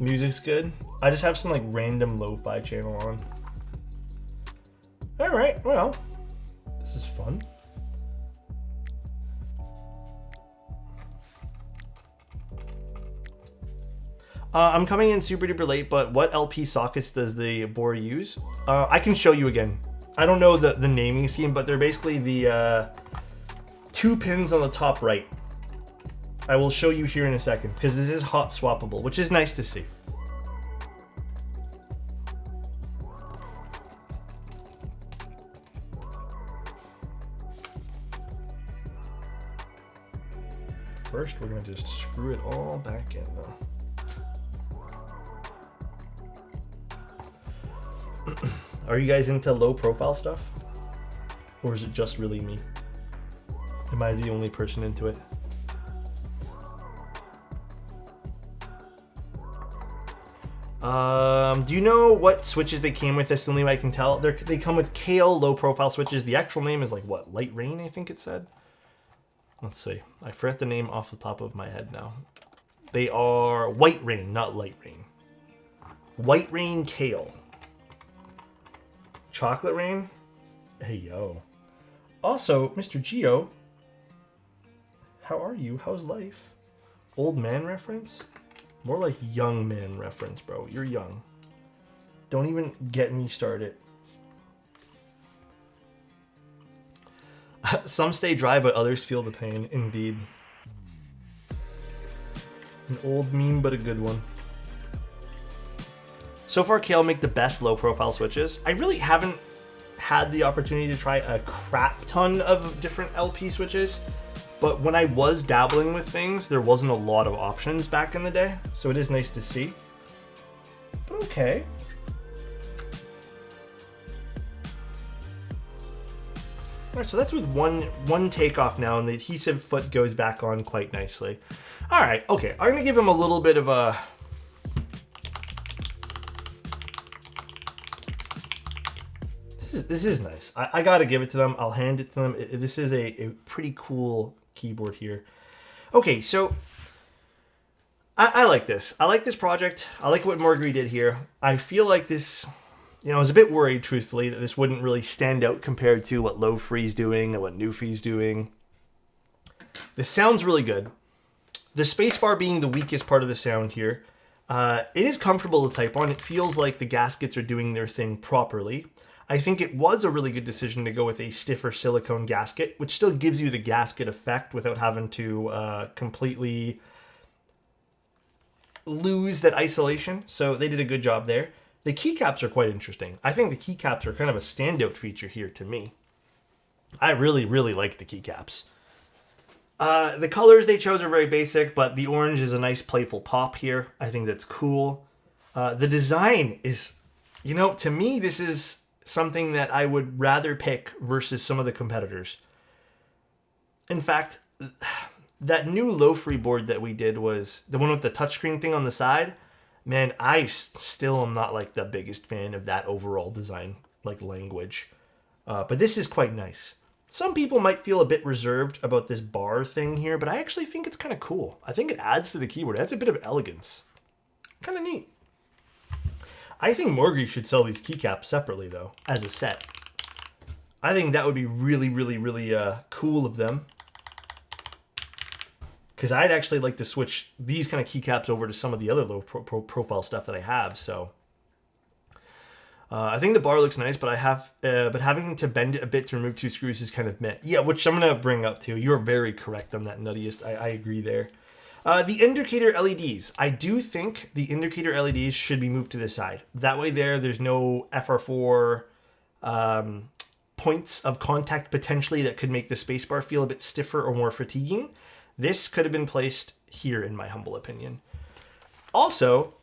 Music's good. I just have some like random lo-fi channel on. All right, well, this is fun. I'm coming in super duper late, but what LP sockets does the board use? I can show you again. I don't know the naming scheme, but they're basically the 2 pins on the top right. I will show you here in a second because this is hot swappable, which is nice to see. First, we're going to just screw it all back in though. Are you guys into low profile stuff? Or is it just really me? Am I the only person into it? Do you know what switches they came with? That's the only way I can tell. They come with Kale low profile switches. The actual name is like what? Light Rain, I think it said. Let's see. I forget the name off the top of my head now. They are White Rain, not Light Rain. White Rain Kale. Chocolate Rain? Hey, yo. Also, Mr. Geo, how are you? How's life? Old man reference? More like young man reference, bro. You're young. Don't even get me started. Some stay dry, but others feel the pain. Indeed. An old meme, but a good one. So far, Kale make the best low-profile switches. I really haven't had the opportunity to try a crap ton of different LP switches, but when I was dabbling with things, there wasn't a lot of options back in the day, so it is nice to see. But okay. All right, so that's with one takeoff now, and the adhesive foot goes back on quite nicely. All right, okay, I'm gonna give him a little bit of a... This is nice. I gotta give it to them. I'll hand it to them. This is a pretty cool keyboard here. Okay, so I like this. I like this project. I like what Morgrie did here. I feel like this, you know, I was a bit worried, truthfully, that this wouldn't really stand out compared to what Low Free's doing and what Newfie's doing. This sounds really good. The spacebar being the weakest part of the sound here. It is comfortable to type on. It feels like the gaskets are doing their thing properly. I think it was a really good decision to go with a stiffer silicone gasket, which still gives you the gasket effect without having to completely lose that isolation. So they did a good job there. The keycaps are quite interesting. I think the keycaps are kind of a standout feature here to me. I really, really like the keycaps. The colors they chose are very basic, but the orange is a nice playful pop here. I think that's cool. The design is, you know, to me, this is something that I would rather pick versus some of the competitors. In fact, that new Low Free board that we did was the one with the touchscreen thing on the side. Man, I still am not like the biggest fan of that overall design, like language. But this is quite nice. Some people might feel a bit reserved about this bar thing here, but I actually think it's kind of cool. I think it adds to the keyboard. It adds a bit of elegance. Kind of neat. I think Morgrie should sell these keycaps separately, though, as a set. I think that would be really, really, really cool of them. Because I'd actually like to switch these kind of keycaps over to some of the other low profile stuff that I have. So I think the bar looks nice, but but having to bend it a bit to remove two screws is kind of meh. Yeah, which I'm gonna bring up too. You're very correct on that, Nuttiest. I agree there. The indicator LEDs. I do think the indicator LEDs should be moved to the side. That way there's no FR4 points of contact potentially that could make the spacebar feel a bit stiffer or more fatiguing. This could have been placed here, in my humble opinion. Also,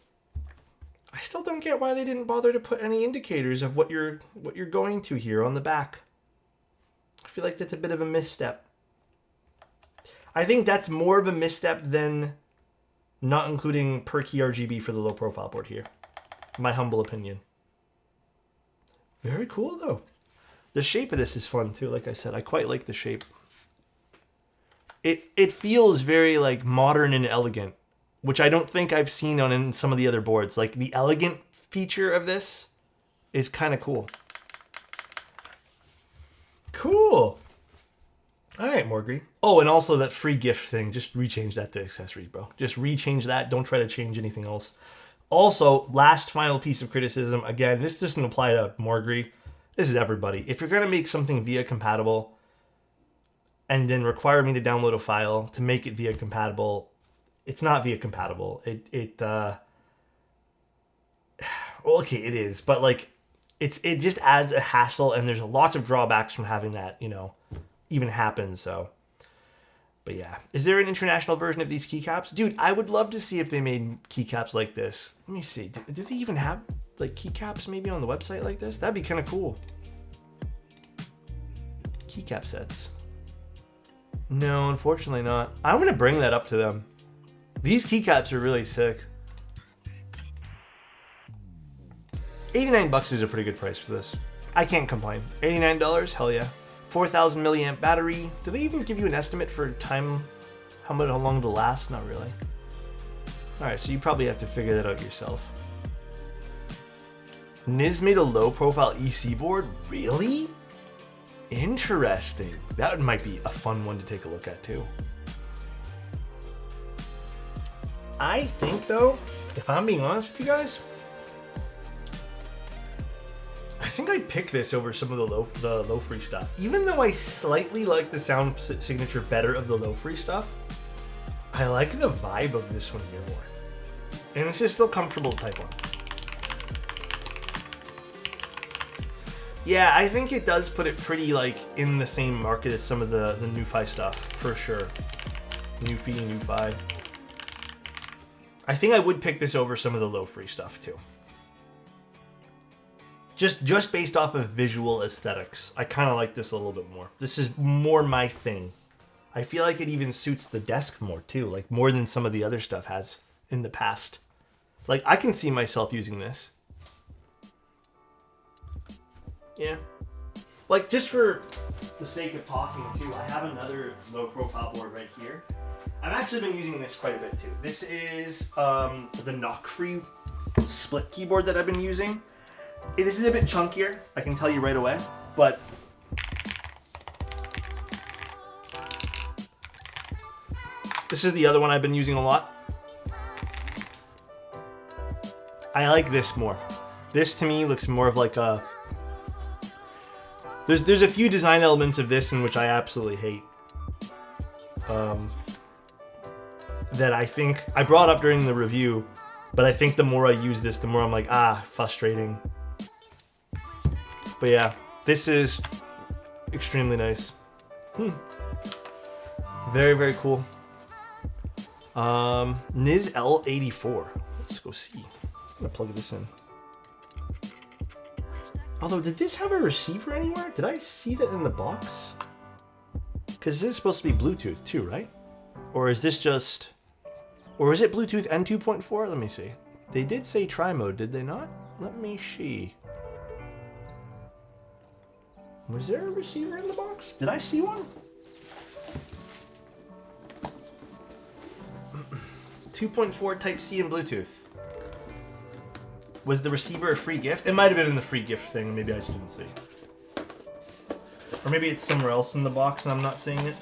I still don't get why they didn't bother to put any indicators of what you're going to here on the back. I feel like that's a bit of a misstep. I think that's more of a misstep than not including per key RGB for the low profile board here. My humble opinion. Very cool though. The shape of this is fun too, like I said. I quite like the shape. It feels very like modern and elegant, which I don't think I've seen on some of the other boards. Like the elegant feature of this is kind of cool. Cool. All right, Morgrie. Oh, and also that free gift thing. Just rechange that to accessories, bro. Just rechange that. Don't try to change anything else. Also, last final piece of criticism. Again, this doesn't apply to Morgrie. This is everybody. If you're going to make something VIA compatible and then require me to download a file to make it VIA compatible, it's not VIA compatible. Well, okay, it is. But, like, it just adds a hassle, and there's lots of drawbacks from having that, you know, even happen. So, but yeah, is there an international version of these keycaps? Dude, I would love to see if they made keycaps like this. Let me see. Do they even have like keycaps maybe on the website like this? That'd be kind of cool. Keycap sets. No, unfortunately not. I'm gonna bring that up to them. These keycaps are really sick. $89 is a pretty good price for this. I can't complain. $89, hell yeah. 4,000 milliamp battery. Do they even give you an estimate for time? How long it'll last? Not really. All right, so you probably have to figure that out yourself. Niz made a low profile EC board? Really? Interesting. That might be a fun one to take a look at too. I think though, if I'm being honest with you guys, think I'd pick this over some of the low free stuff. Even though I slightly like the sound signature better of the low free stuff, I like the vibe of this one here more. And this is still comfortable to type on. Yeah, I think it does put it pretty like in the same market as some of the NuFi stuff, for sure. NuFi, NuFi. I think I would pick this over some of the low free stuff too. Just based off of visual aesthetics, I kind of like this a little bit more. This is more my thing. I feel like it even suits the desk more too, like more than some of the other stuff has in the past. Like I can see myself using this. Yeah. Like just for the sake of talking too, I have another low profile board right here. I've actually been using this quite a bit too. This is the knock-free split keyboard that I've been using. This is a bit chunkier, I can tell you right away, but this is the other one I've been using a lot. I like this more. This to me looks more of like a... There's a few design elements of this in which I absolutely hate. That I think I brought up during the review, but I think the more I use this, the more I'm like, frustrating. But yeah, this is extremely nice. Very, very cool. Niz L84. Let's go see. I'm gonna plug this in. Although, did this have a receiver anywhere? Did I see that in the box? Because this is supposed to be Bluetooth too, right? Or is this just... Or is it Bluetooth and 2.4? Let me see. They did say tri-mode, did they not? Let me see. Was there a receiver in the box? Did I see one? 2.4 Type-C and Bluetooth. Was the receiver a free gift? It might have been in the free gift thing. Maybe I just didn't see. Or maybe it's somewhere else in the box and I'm not seeing it.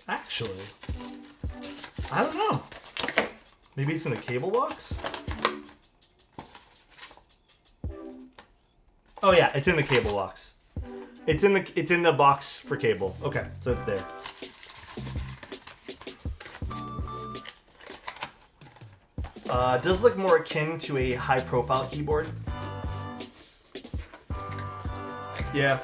Actually, I don't know. Maybe it's in the cable box? Oh yeah, it's in the cable box. It's in the box for cable. Okay, so it's there. It does look more akin to a high profile keyboard. Yeah.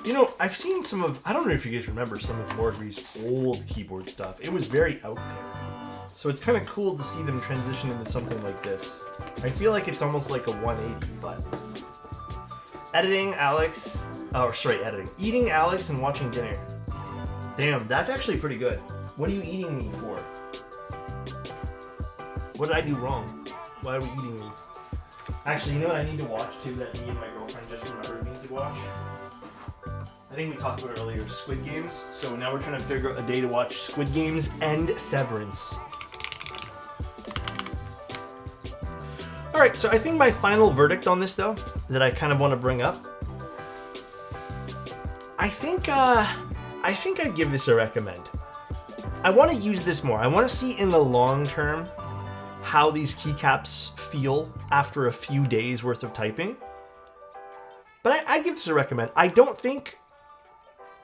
You know, I've seen some of, I don't know if you guys remember some of Morgrie's old keyboard stuff. It was very out there. So it's kind of cool to see them transition into something like this. I feel like it's almost like a 180, but... Eating Alex and watching dinner. Damn, that's actually pretty good. What are you eating me for? What did I do wrong? Why are we eating me? Actually, you know what I need to watch too that me and my girlfriend just remembered me to watch? I think we talked about it earlier, Squid Games. So now we're trying to figure out a day to watch Squid Games and Severance. Alright, so I think my final verdict on this though, that I kind of want to bring up, I think I'd give this a recommend. I want to use this more. I want to see in the long term how these keycaps feel after a few days worth of typing. But I give this a recommend. I don't think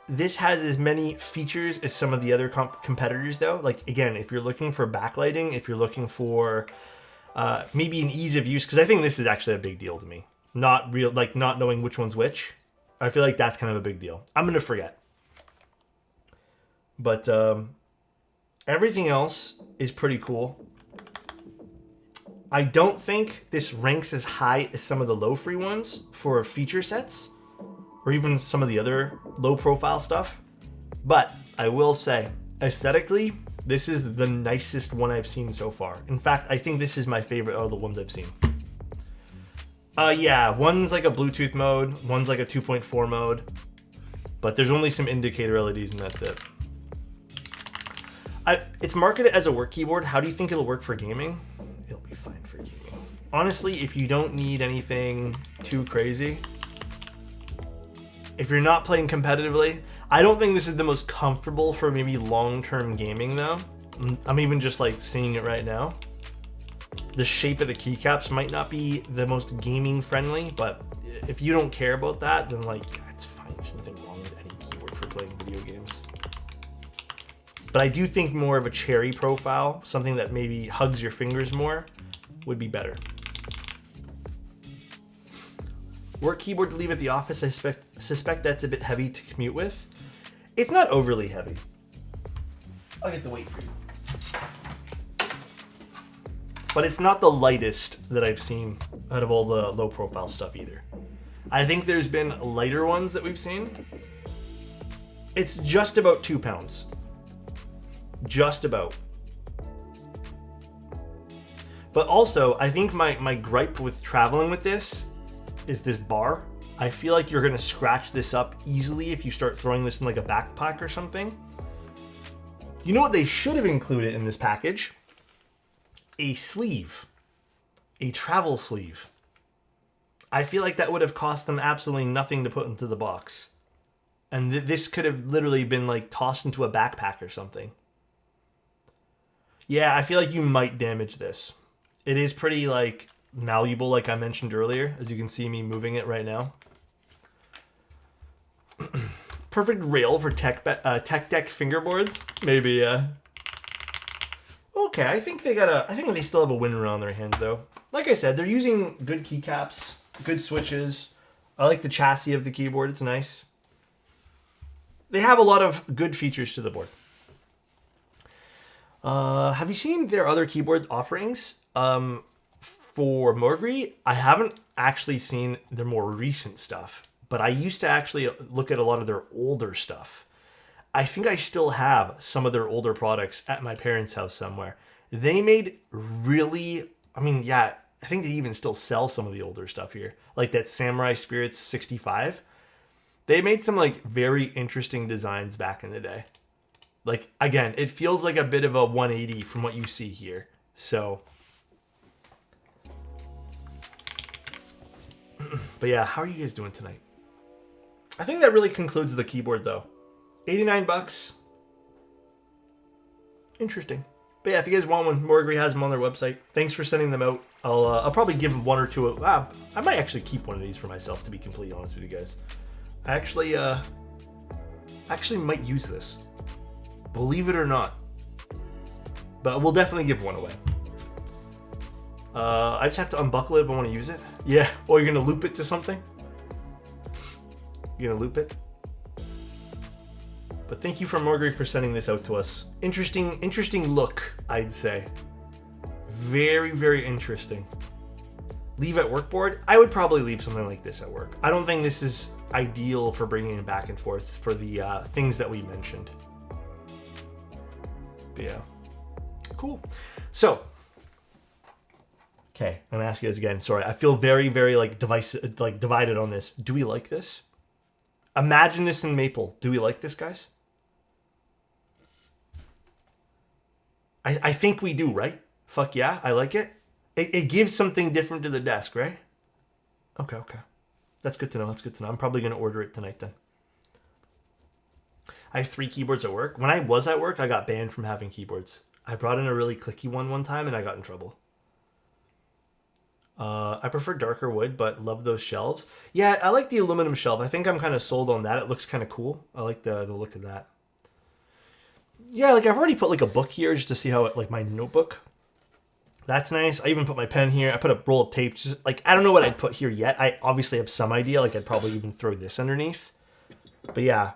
this has as many features as some of the other competitors though. Like again, if you're looking for backlighting, if you're looking for maybe an ease of use, because I think this is actually a big deal to me. Not knowing which one's which. I feel like that's kind of a big deal. I'm gonna forget. But everything else is pretty cool. I don't think this ranks as high as some of the low free ones for feature sets, or even some of the other low profile stuff. But I will say, aesthetically, this is the nicest one I've seen so far. In fact, I think this is my favorite of the ones I've seen. Yeah, one's like a Bluetooth mode, one's like a 2.4 mode, but there's only some indicator LEDs and that's it. It's marketed as a work keyboard. How do you think it'll work for gaming? It'll be fine for gaming. honestly, if you don't need anything too crazy, if you're not playing competitively, I don't think this is the most comfortable for maybe long-term gaming though. I'm even just like seeing it right now. The shape of the keycaps might not be the most gaming friendly, but if you don't care about that, then like, yeah, it's fine. There's nothing wrong with any keyboard for playing video games. But I do think more of a cherry profile, something that maybe hugs your fingers more, would be better. Work keyboard to leave at the office. I suspect that's a bit heavy to commute with. It's not overly heavy. I'll get the weight for you. But it's not the lightest that I've seen out of all the low profile stuff either. I think there's been lighter ones that we've seen. It's just about 2 pounds. Just about. But also, I think my gripe with traveling with this is this bar. I feel like you're gonna scratch this up easily if you start throwing this in like a backpack or something. You know what they should have included in this package? A sleeve. A travel sleeve. I feel like that would have cost them absolutely nothing to put into the box. And this could have literally been like tossed into a backpack or something. Yeah, I feel like you might damage this. It is pretty like malleable, like I mentioned earlier, as you can see me moving it right now. Perfect rail for tech deck fingerboards. Maybe, yeah. Okay, I think they still have a winner on their hands though. Like I said, they're using good keycaps, good switches. I like the chassis of the keyboard, it's nice. They have a lot of good features to the board. Have you seen their other keyboard offerings? For Morgrie, I haven't actually seen their more recent stuff, but I used to actually look at a lot of their older stuff. I think I still have some of their older products at my parents' house somewhere. They made really, I mean, yeah, I think they even still sell some of the older stuff here. Like that Samurai Spirits 65. They made some like very interesting designs back in the day. Like, again, it feels like a bit of a 180 from what you see here. So, but yeah, how are you guys doing tonight? I think that really concludes the keyboard though. 89 bucks. Interesting. But yeah, if you guys want one, Morgrie has them on their website. Thanks for sending them out. I'll probably give them one or two. I might actually keep one of these for myself, to be completely honest with you guys. I actually might use this. Believe it or not. But we'll definitely give one away. I just have to unbuckle it if I want to use it. Yeah, or you're going to loop it to something? You're going to loop it? But thank you for Morgrie for sending this out to us. Interesting look, I'd say. Very, very interesting. Leave at work board? I would probably leave something like this at work. I don't think this is ideal for bringing it back and forth for the things that we mentioned. But yeah. Cool. So, okay, I'm gonna ask you guys again. Sorry, I feel very, very divided on this. Do we like this? Imagine this in maple. Do we like this, guys? I think we do, right? Fuck yeah, I like it. It gives something different to the desk, right? Okay. That's good to know. I'm probably going to order it tonight then. I have 3 keyboards at work. When I was at work, I got banned from having keyboards. I brought in a really clicky one time and I got in trouble. I prefer darker wood, but love those shelves. Yeah, I like the aluminum shelf. I think I'm kind of sold on that. It looks kind of cool. I like the look of that. Yeah, like I've already put like a book here just to see how it, like my notebook. That's nice. I even put my pen here. I put a roll of tape. Just like, I don't know what I'd put here yet. I obviously have some idea. Like I'd probably even throw this underneath. But yeah,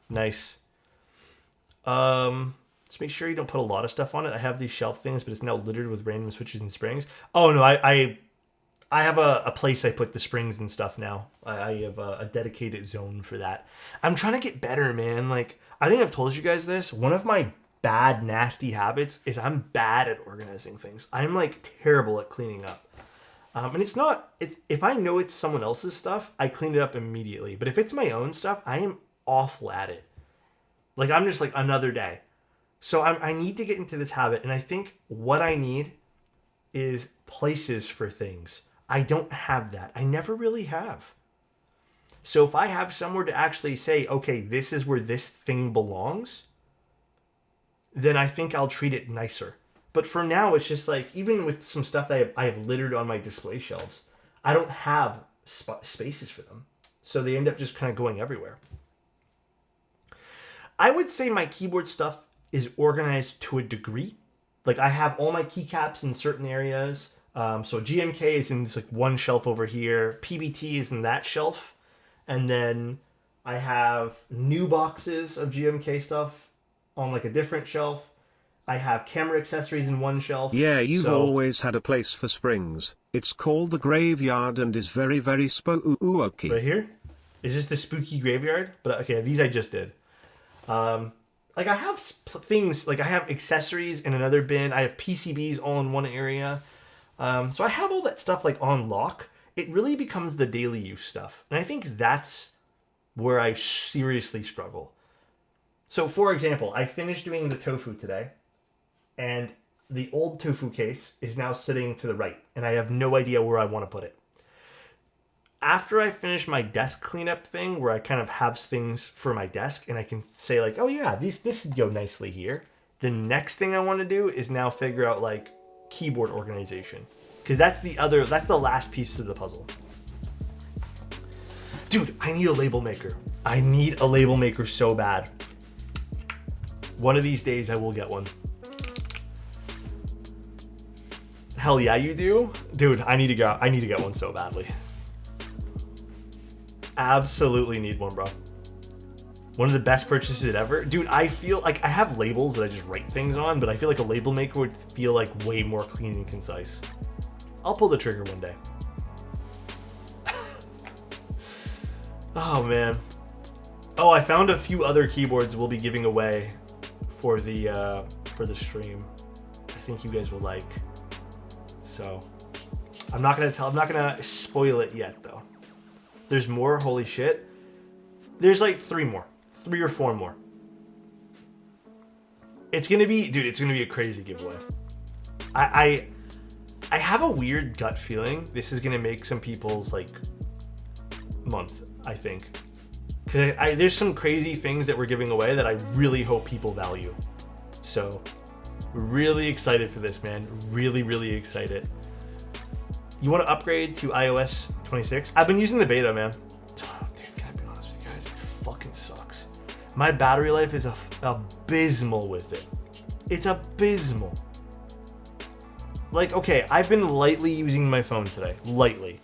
nice. Just make sure you don't put a lot of stuff on it. I have these shelf things, but it's now littered with random switches and springs. Oh no, I have a place I put the springs and stuff now. I have a dedicated zone for that. I'm trying to get better, man. Like, I think I've told you guys this. One of my bad, nasty habits is I'm bad at organizing things. I'm like terrible at cleaning up. And if I know it's someone else's stuff, I clean it up immediately. But if it's my own stuff, I am awful at it. Like, I'm just like another day. So I need to get into this habit. And I think what I need is places for things. I don't have that. I never really have. So if I have somewhere to actually say, okay, this is where this thing belongs, then I think I'll treat it nicer. But for now, it's just like, even with some stuff that I have littered on my display shelves, I don't have spaces for them. So they end up just kind of going everywhere. I would say my keyboard stuff is organized to a degree. Like, I have all my keycaps in certain areas. So GMK is in this like one shelf over here. PBT is in that shelf. And then I have new boxes of GMK stuff on like a different shelf. I have camera accessories in one shelf. Yeah, you've always had a place for springs. It's called the graveyard and is very, very spooky. Right here? Is this the spooky graveyard? But okay, these I just did. Like I have things, like I have accessories in another bin. I have PCBs all in one area. So I have all that stuff like on lock. It really becomes the daily use stuff. And I think that's where I seriously struggle. So for example, I finished doing the tofu today. And the old tofu case is now sitting to the right. And I have no idea where I want to put it. After I finish my desk cleanup thing, where I kind of have things for my desk, and I can say like, oh yeah, this would go nicely here. The next thing I want to do is now figure out like keyboard organization. Because that's the last piece of the puzzle. Dude, I need a label maker. I need a label maker so bad. One of these days I will get one. Hell yeah, you do? Dude, I need to get one so badly. Absolutely need one, bro. One of the best purchases ever. Dude, I feel like I have labels that I just write things on, but I feel like a label maker would feel like way more clean and concise. I'll pull the trigger one day. Oh, man. Oh, I found a few other keyboards we'll be giving away for the stream. I think you guys will like. So, I'm not gonna spoil it yet though. There's more, holy shit. There's like 3 or 4 more. It's gonna be a crazy giveaway. I have a weird gut feeling this is gonna make some people's like month, I think. Cause there's some crazy things that we're giving away that I really hope people value. So, really excited for this, man. Really, really excited. You want to upgrade to iOS 26? I've been using the beta, man. Oh, dude, can I be honest with you guys? It fucking sucks. My battery life is abysmal with it. It's abysmal. Like, okay, I've been lightly using my phone today. Lightly.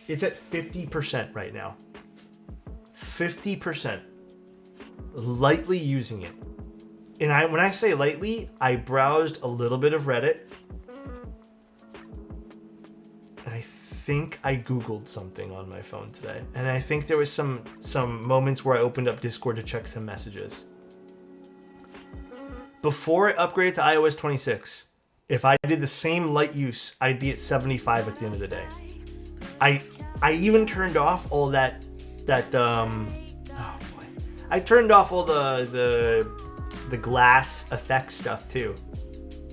It's at 50% right now. 50%. Lightly using it. And when I say lightly, I browsed a little bit of Reddit. And I think I Googled something on my phone today. And I think there was some moments where I opened up Discord to check some messages. Before I upgraded to iOS 26, if I did the same light use, I'd be at 75 at the end of the day. I even turned off all that oh boy. I turned off all the glass effect stuff too.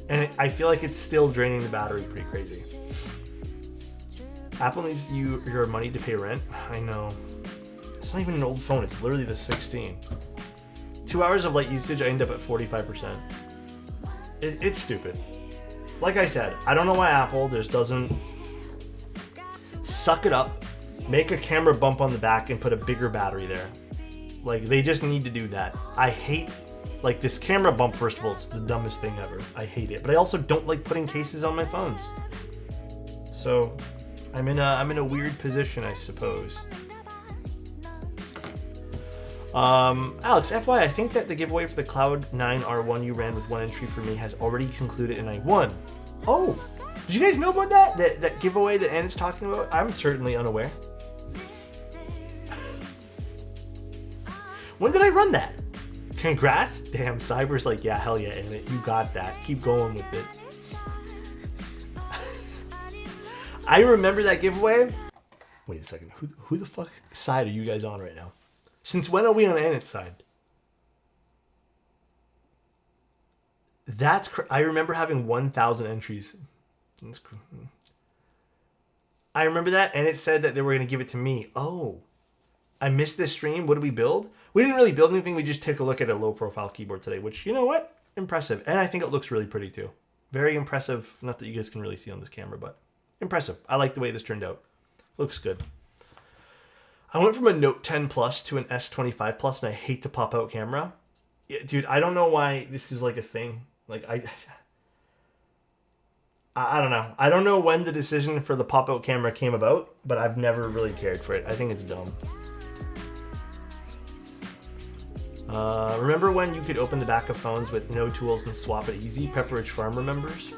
And I feel like it's still draining the battery pretty crazy. Apple needs your money to pay rent. I know. It's not even an old phone. It's literally the 16. 2 hours of light usage, I end up at 45%. It's stupid. Like I said, I don't know why Apple just doesn't suck it up, make a camera bump on the back, and put a bigger battery there. Like, they just need to do that. I hate, like, this camera bump, first of all, it's the dumbest thing ever. I hate it. But I also don't like putting cases on my phones. So, I'm in a weird position, I suppose. Alex, FYI, I think that the giveaway for the Cloud 9 R1 you ran with one entry for me has already concluded and I won. Oh, did you guys know about that giveaway that Anna's talking about? I'm certainly unaware. When did I run that? Congrats. Damn, Cyber's like, yeah, hell yeah, Anna, you got that. Keep going with it. I remember that giveaway. Wait a second. Who the fuck side are you guys on right now? Since when are we on Annette's side? I remember having 1,000 entries. That's cool. I remember that, and it said that they were going to give it to me. Oh, I missed this stream. What did we build? We didn't really build anything. We just took a look at a low-profile keyboard today, which, you know what? Impressive. And I think it looks really pretty, too. Very impressive. Not that you guys can really see on this camera, but impressive. I like the way this turned out. Looks good. I went from a Note 10 Plus to an S25 Plus, and I hate the pop-out camera. Yeah, dude, I don't know why this is like a thing. Like, I don't know. I don't know when the decision for the pop-out camera came about, but I've never really cared for it. I think it's dumb. Remember when you could open the back of phones with no tools and swap it easy? Pepperidge Farm remembers?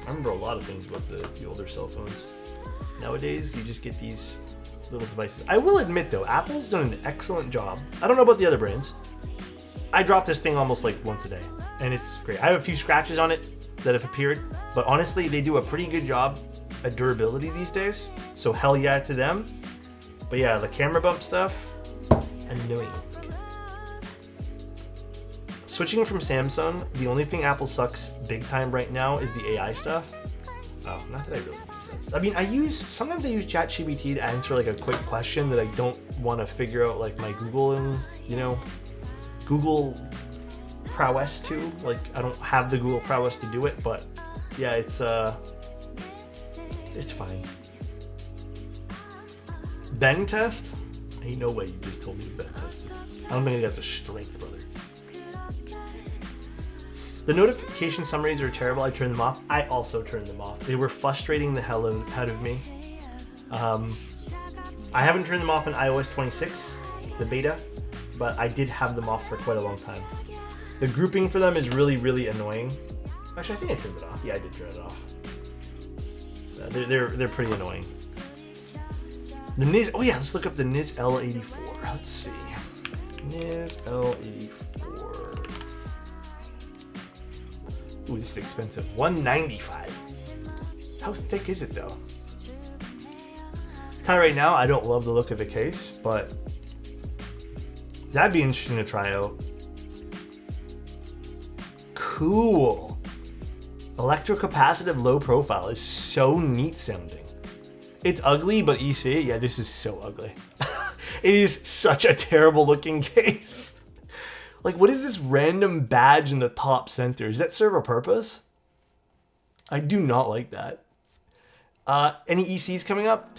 I remember a lot of things about the older cell phones. Nowadays, you just get these little devices. I will admit, though, Apple's done an excellent job. I don't know about the other brands. I drop this thing almost like once a day, and it's great. I have a few scratches on it that have appeared, but honestly, they do a pretty good job at durability these days, so hell yeah to them. But yeah, the camera bump stuff, annoying. Switching from Samsung, the only thing Apple sucks big time right now is the AI stuff. Oh, not that I really use that stuff. I mean, sometimes I use ChatGPT to answer like a quick question that I don't want to figure out like my Google and, Google prowess to. Like, I don't have the Google prowess to do it, but yeah, it's fine. Bang test? Ain't no way you just told me to bang test it. I don't think I got the strength, brother. The notification summaries are terrible. I turned them off. I also turned them off. They were frustrating the hell out of me. I haven't turned them off in iOS 26, the beta, but I did have them off for quite a long time. The grouping for them is really, really annoying. Actually, I think I turned it off. Yeah, I did turn it off. They're pretty annoying. The Niz. Oh yeah, let's look up the Niz L84. Let's see. Niz L84. Ooh, this is expensive. $195. How thick is it though? Tell you right now, I don't love the look of the case, but that'd be interesting to try out. Cool. Electrocapacitive low profile is so neat sounding. It's ugly, but EC, yeah, this is so ugly. It is such a terrible looking case. Like, what is this random badge in the top center? Does that serve a purpose? I do not like that. Any ECs coming up?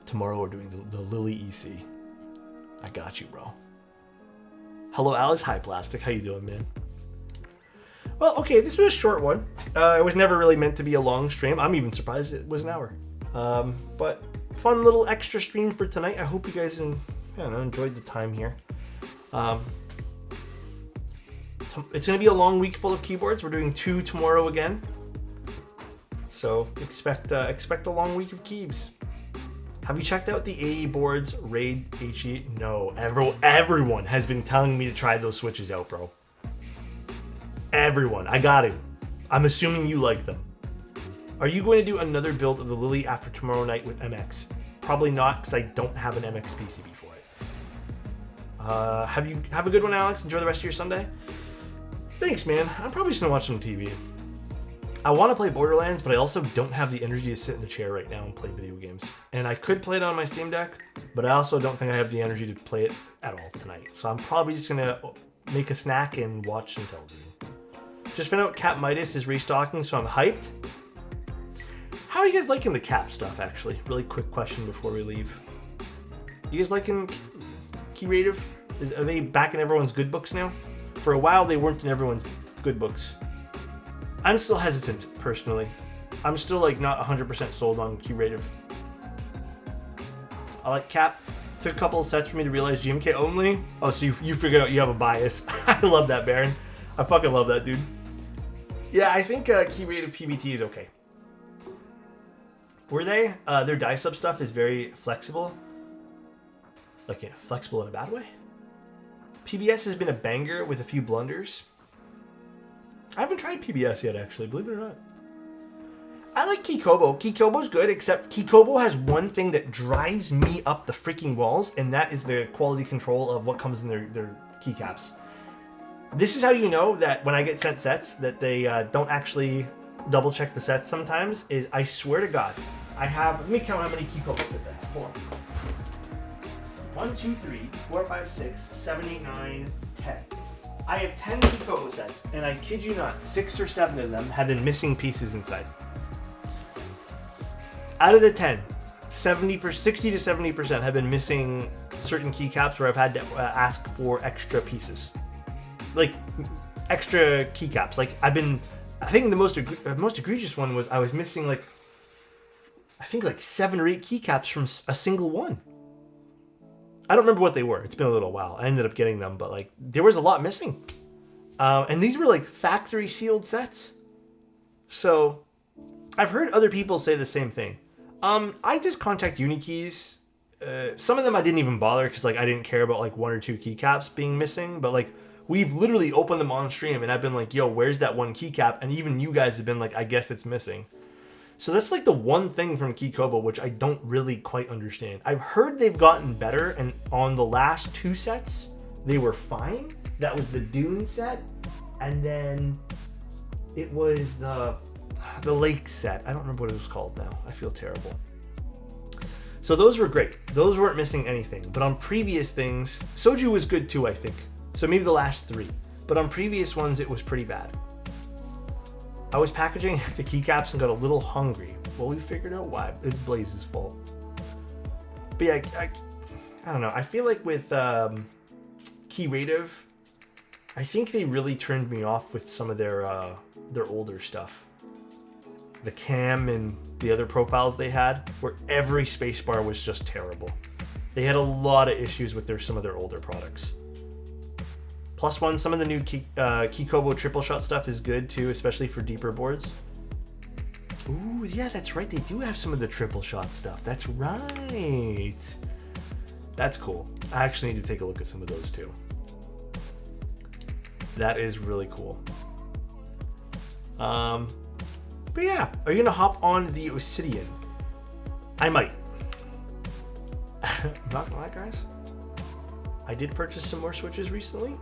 Tomorrow we're doing the Lily EC. I got you, bro. Hello, Alex. Hi, Plastic. How you doing, man? Well, okay, this was a short one. It was never really meant to be a long stream. I'm even surprised it was an hour. But fun little extra stream for tonight. I hope you guys enjoyed the time here. It's going to be a long week full of keyboards. We're doing 2 tomorrow again. So expect a long week of keys. Have you checked out the AE boards Raid HE? No, everyone has been telling me to try those switches out, bro. Everyone, I got it. I'm assuming you like them. Are you going to do another build of the Lily after tomorrow night with MX? Probably not, because I don't have an MX PCB for it. Have a good one, Alex. Enjoy the rest of your Sunday. Thanks, man. I'm probably just gonna watch some TV. I want to play Borderlands, but I also don't have the energy to sit in a chair right now and play video games. And I could play it on my Steam Deck, but I also don't think I have the energy to play it at all tonight. So I'm probably just gonna make a snack and watch some television. Just found out Cap Midas is restocking, so I'm hyped. How are you guys liking the Cap stuff, actually? Really quick question before we leave. You guys liking Keyrative? Are they back in everyone's good books now? For a while, they weren't in everyone's good books. I'm still hesitant, personally. I'm still not 100% sold on Keyrative. I like Cap. Took a couple of sets for me to realize GMK only. Oh, so you figured out you have a bias. I love that, Baron. I fucking love that, dude. Yeah, I think Keyrative PBT is okay. Were they? Their die sub stuff is very flexible. Flexible in a bad way? PBS has been a banger with a few blunders. I haven't tried PBS yet, actually, believe it or not. I like Kikobo. Kikobo's good, except Kikobo has one thing that drives me up the freaking walls, and that is the quality control of what comes in their keycaps. This is how you know that when I get sent sets that they don't actually double check the sets sometimes, is I swear to God, I have, let me count how many Kikobo sets I have. Hold on. 1, 2, 3, 4, 5, 6, 7, 8, 9, 10. I have 10 Kikobo sets, and I kid you not, 6 or 7 of them have been missing pieces inside. Out of the 10, 60 to 70% have been missing certain keycaps where I've had to ask for extra pieces. Like, extra keycaps. Like, I think the most egregious one was I was missing, like, I think like 7 or 8 keycaps from a single one. I don't remember what they were. It's been a little while. I ended up getting them, but like there was a lot missing. And these were like factory sealed sets. So I've heard other people say the same thing. I just contact Unikeys. Some of them I didn't even bother because like I didn't care about like 1 or 2 keycaps being missing. But like we've literally opened them on stream and I've been like, yo, where's that one keycap? And even you guys have been like, I guess it's missing. So that's like the one thing from Kikobo which I don't really quite understand. I've heard they've gotten better, and on the last 2 sets, they were fine. That was the Dune set, and then it was the Lake set. I don't remember what it was called now. I feel terrible. So those were great. Those weren't missing anything. But on previous things, Soju was good too, I think. So maybe the last 3. But on previous ones, it was pretty bad. I was packaging the keycaps and got a little hungry. Well, we figured out why. It's Blaze's fault. But yeah, I don't know. I feel like with Keyrative, I think they really turned me off with some of their older stuff. The cam and the other profiles they had, where every spacebar was just terrible. They had a lot of issues with some of their older products. +1, some of the new Kikobo triple shot stuff is good too, especially for deeper boards. Ooh, yeah, that's right. They do have some of the triple shot stuff. That's right. That's cool. I actually need to take a look at some of those too. That is really cool. But yeah, are you gonna hop on the Obsidian? I might. I'm not gonna lie, guys. I did purchase some more Switches recently.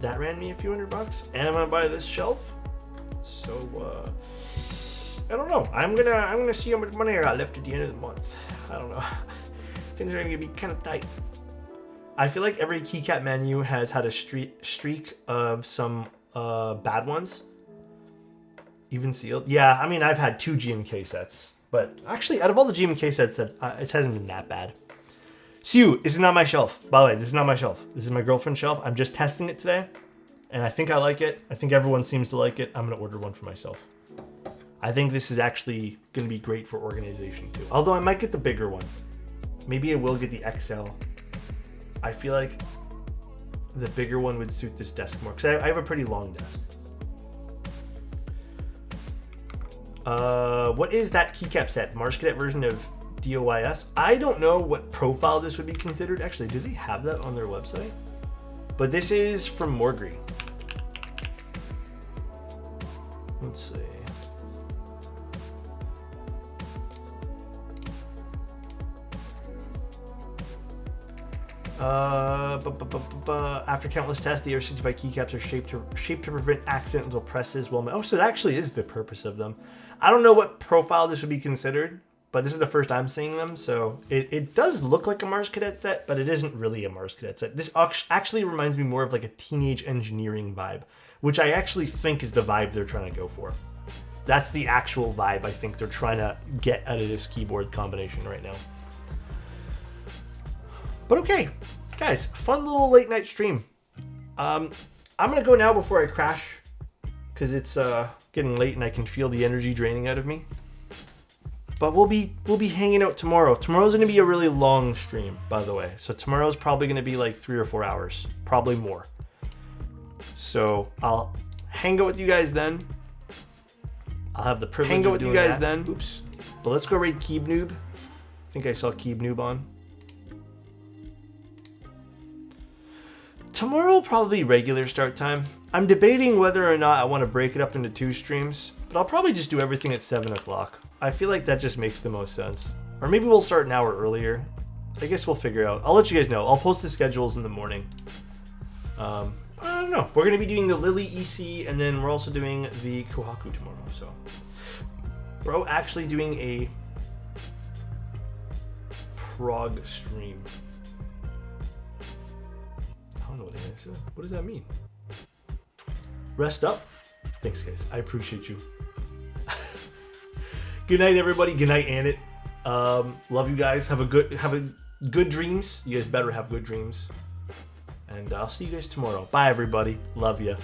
That ran me a few $100, and I'm gonna buy this shelf. So I don't know. I'm gonna see how much money I got left at the end of the month. I don't know. Things are gonna be kind of tight. I feel like every keycap menu has had a streak of some bad ones. Even sealed. Yeah, I mean I've had 2 GMK sets, but actually out of all the GMK sets, it hasn't been that bad. Siu, this is not my shelf. By the way, this is not my shelf. This is my girlfriend's shelf. I'm just testing it today, and I think I like it. I think everyone seems to like it. I'm gonna order one for myself. I think this is actually gonna be great for organization too. Although I might get the bigger one. Maybe I will get the XL. I feel like the bigger one would suit this desk more, because I have a pretty long desk. What is that keycap set? Mars Cadet version of DOIS? I don't know what profile this would be considered. Actually, do they have that on their website? But this is from Morgrie. Let's see. After countless tests, the AR65 keycaps are shaped to prevent accidental presses. Oh, so it actually is the purpose of them. I don't know what profile this would be considered, but this is the first I'm seeing them, so it does look like a Mars Cadet set, but it isn't really a Mars Cadet set. This actually reminds me more of like a teenage engineering vibe, which I actually think is the vibe they're trying to go for. That's the actual vibe I think they're trying to get out of this keyboard combination right now. But okay, guys, fun little late night stream. I'm gonna go now before I crash, because it's getting late and I can feel the energy draining out of me. But we'll be hanging out tomorrow. Tomorrow's gonna be a really long stream, by the way. So tomorrow's probably gonna be like 3 or 4 hours, probably more. So I'll hang out with you guys then. I'll have the privilege of doing that. Then. Oops. But let's go raid Keeb Noob. I think I saw Keeb Noob on. Tomorrow will probably be regular start time. I'm debating whether or not I want to break it up into 2 streams, but I'll probably just do everything at 7 o'clock. I feel like that just makes the most sense. Or maybe we'll start an hour earlier. I guess we'll figure out. I'll let you guys know. I'll post the schedules in the morning. I don't know. We're going to be doing the Lily EC, and then we're also doing the Kohaku tomorrow. So we're actually doing a Prague stream. I don't know what that is. What does that mean? Rest up. Thanks, guys. I appreciate you. Good night, everybody. Good night, Annette. Love you guys. Have a good dreams. You guys better have good dreams. And I'll see you guys tomorrow. Bye, everybody. Love ya.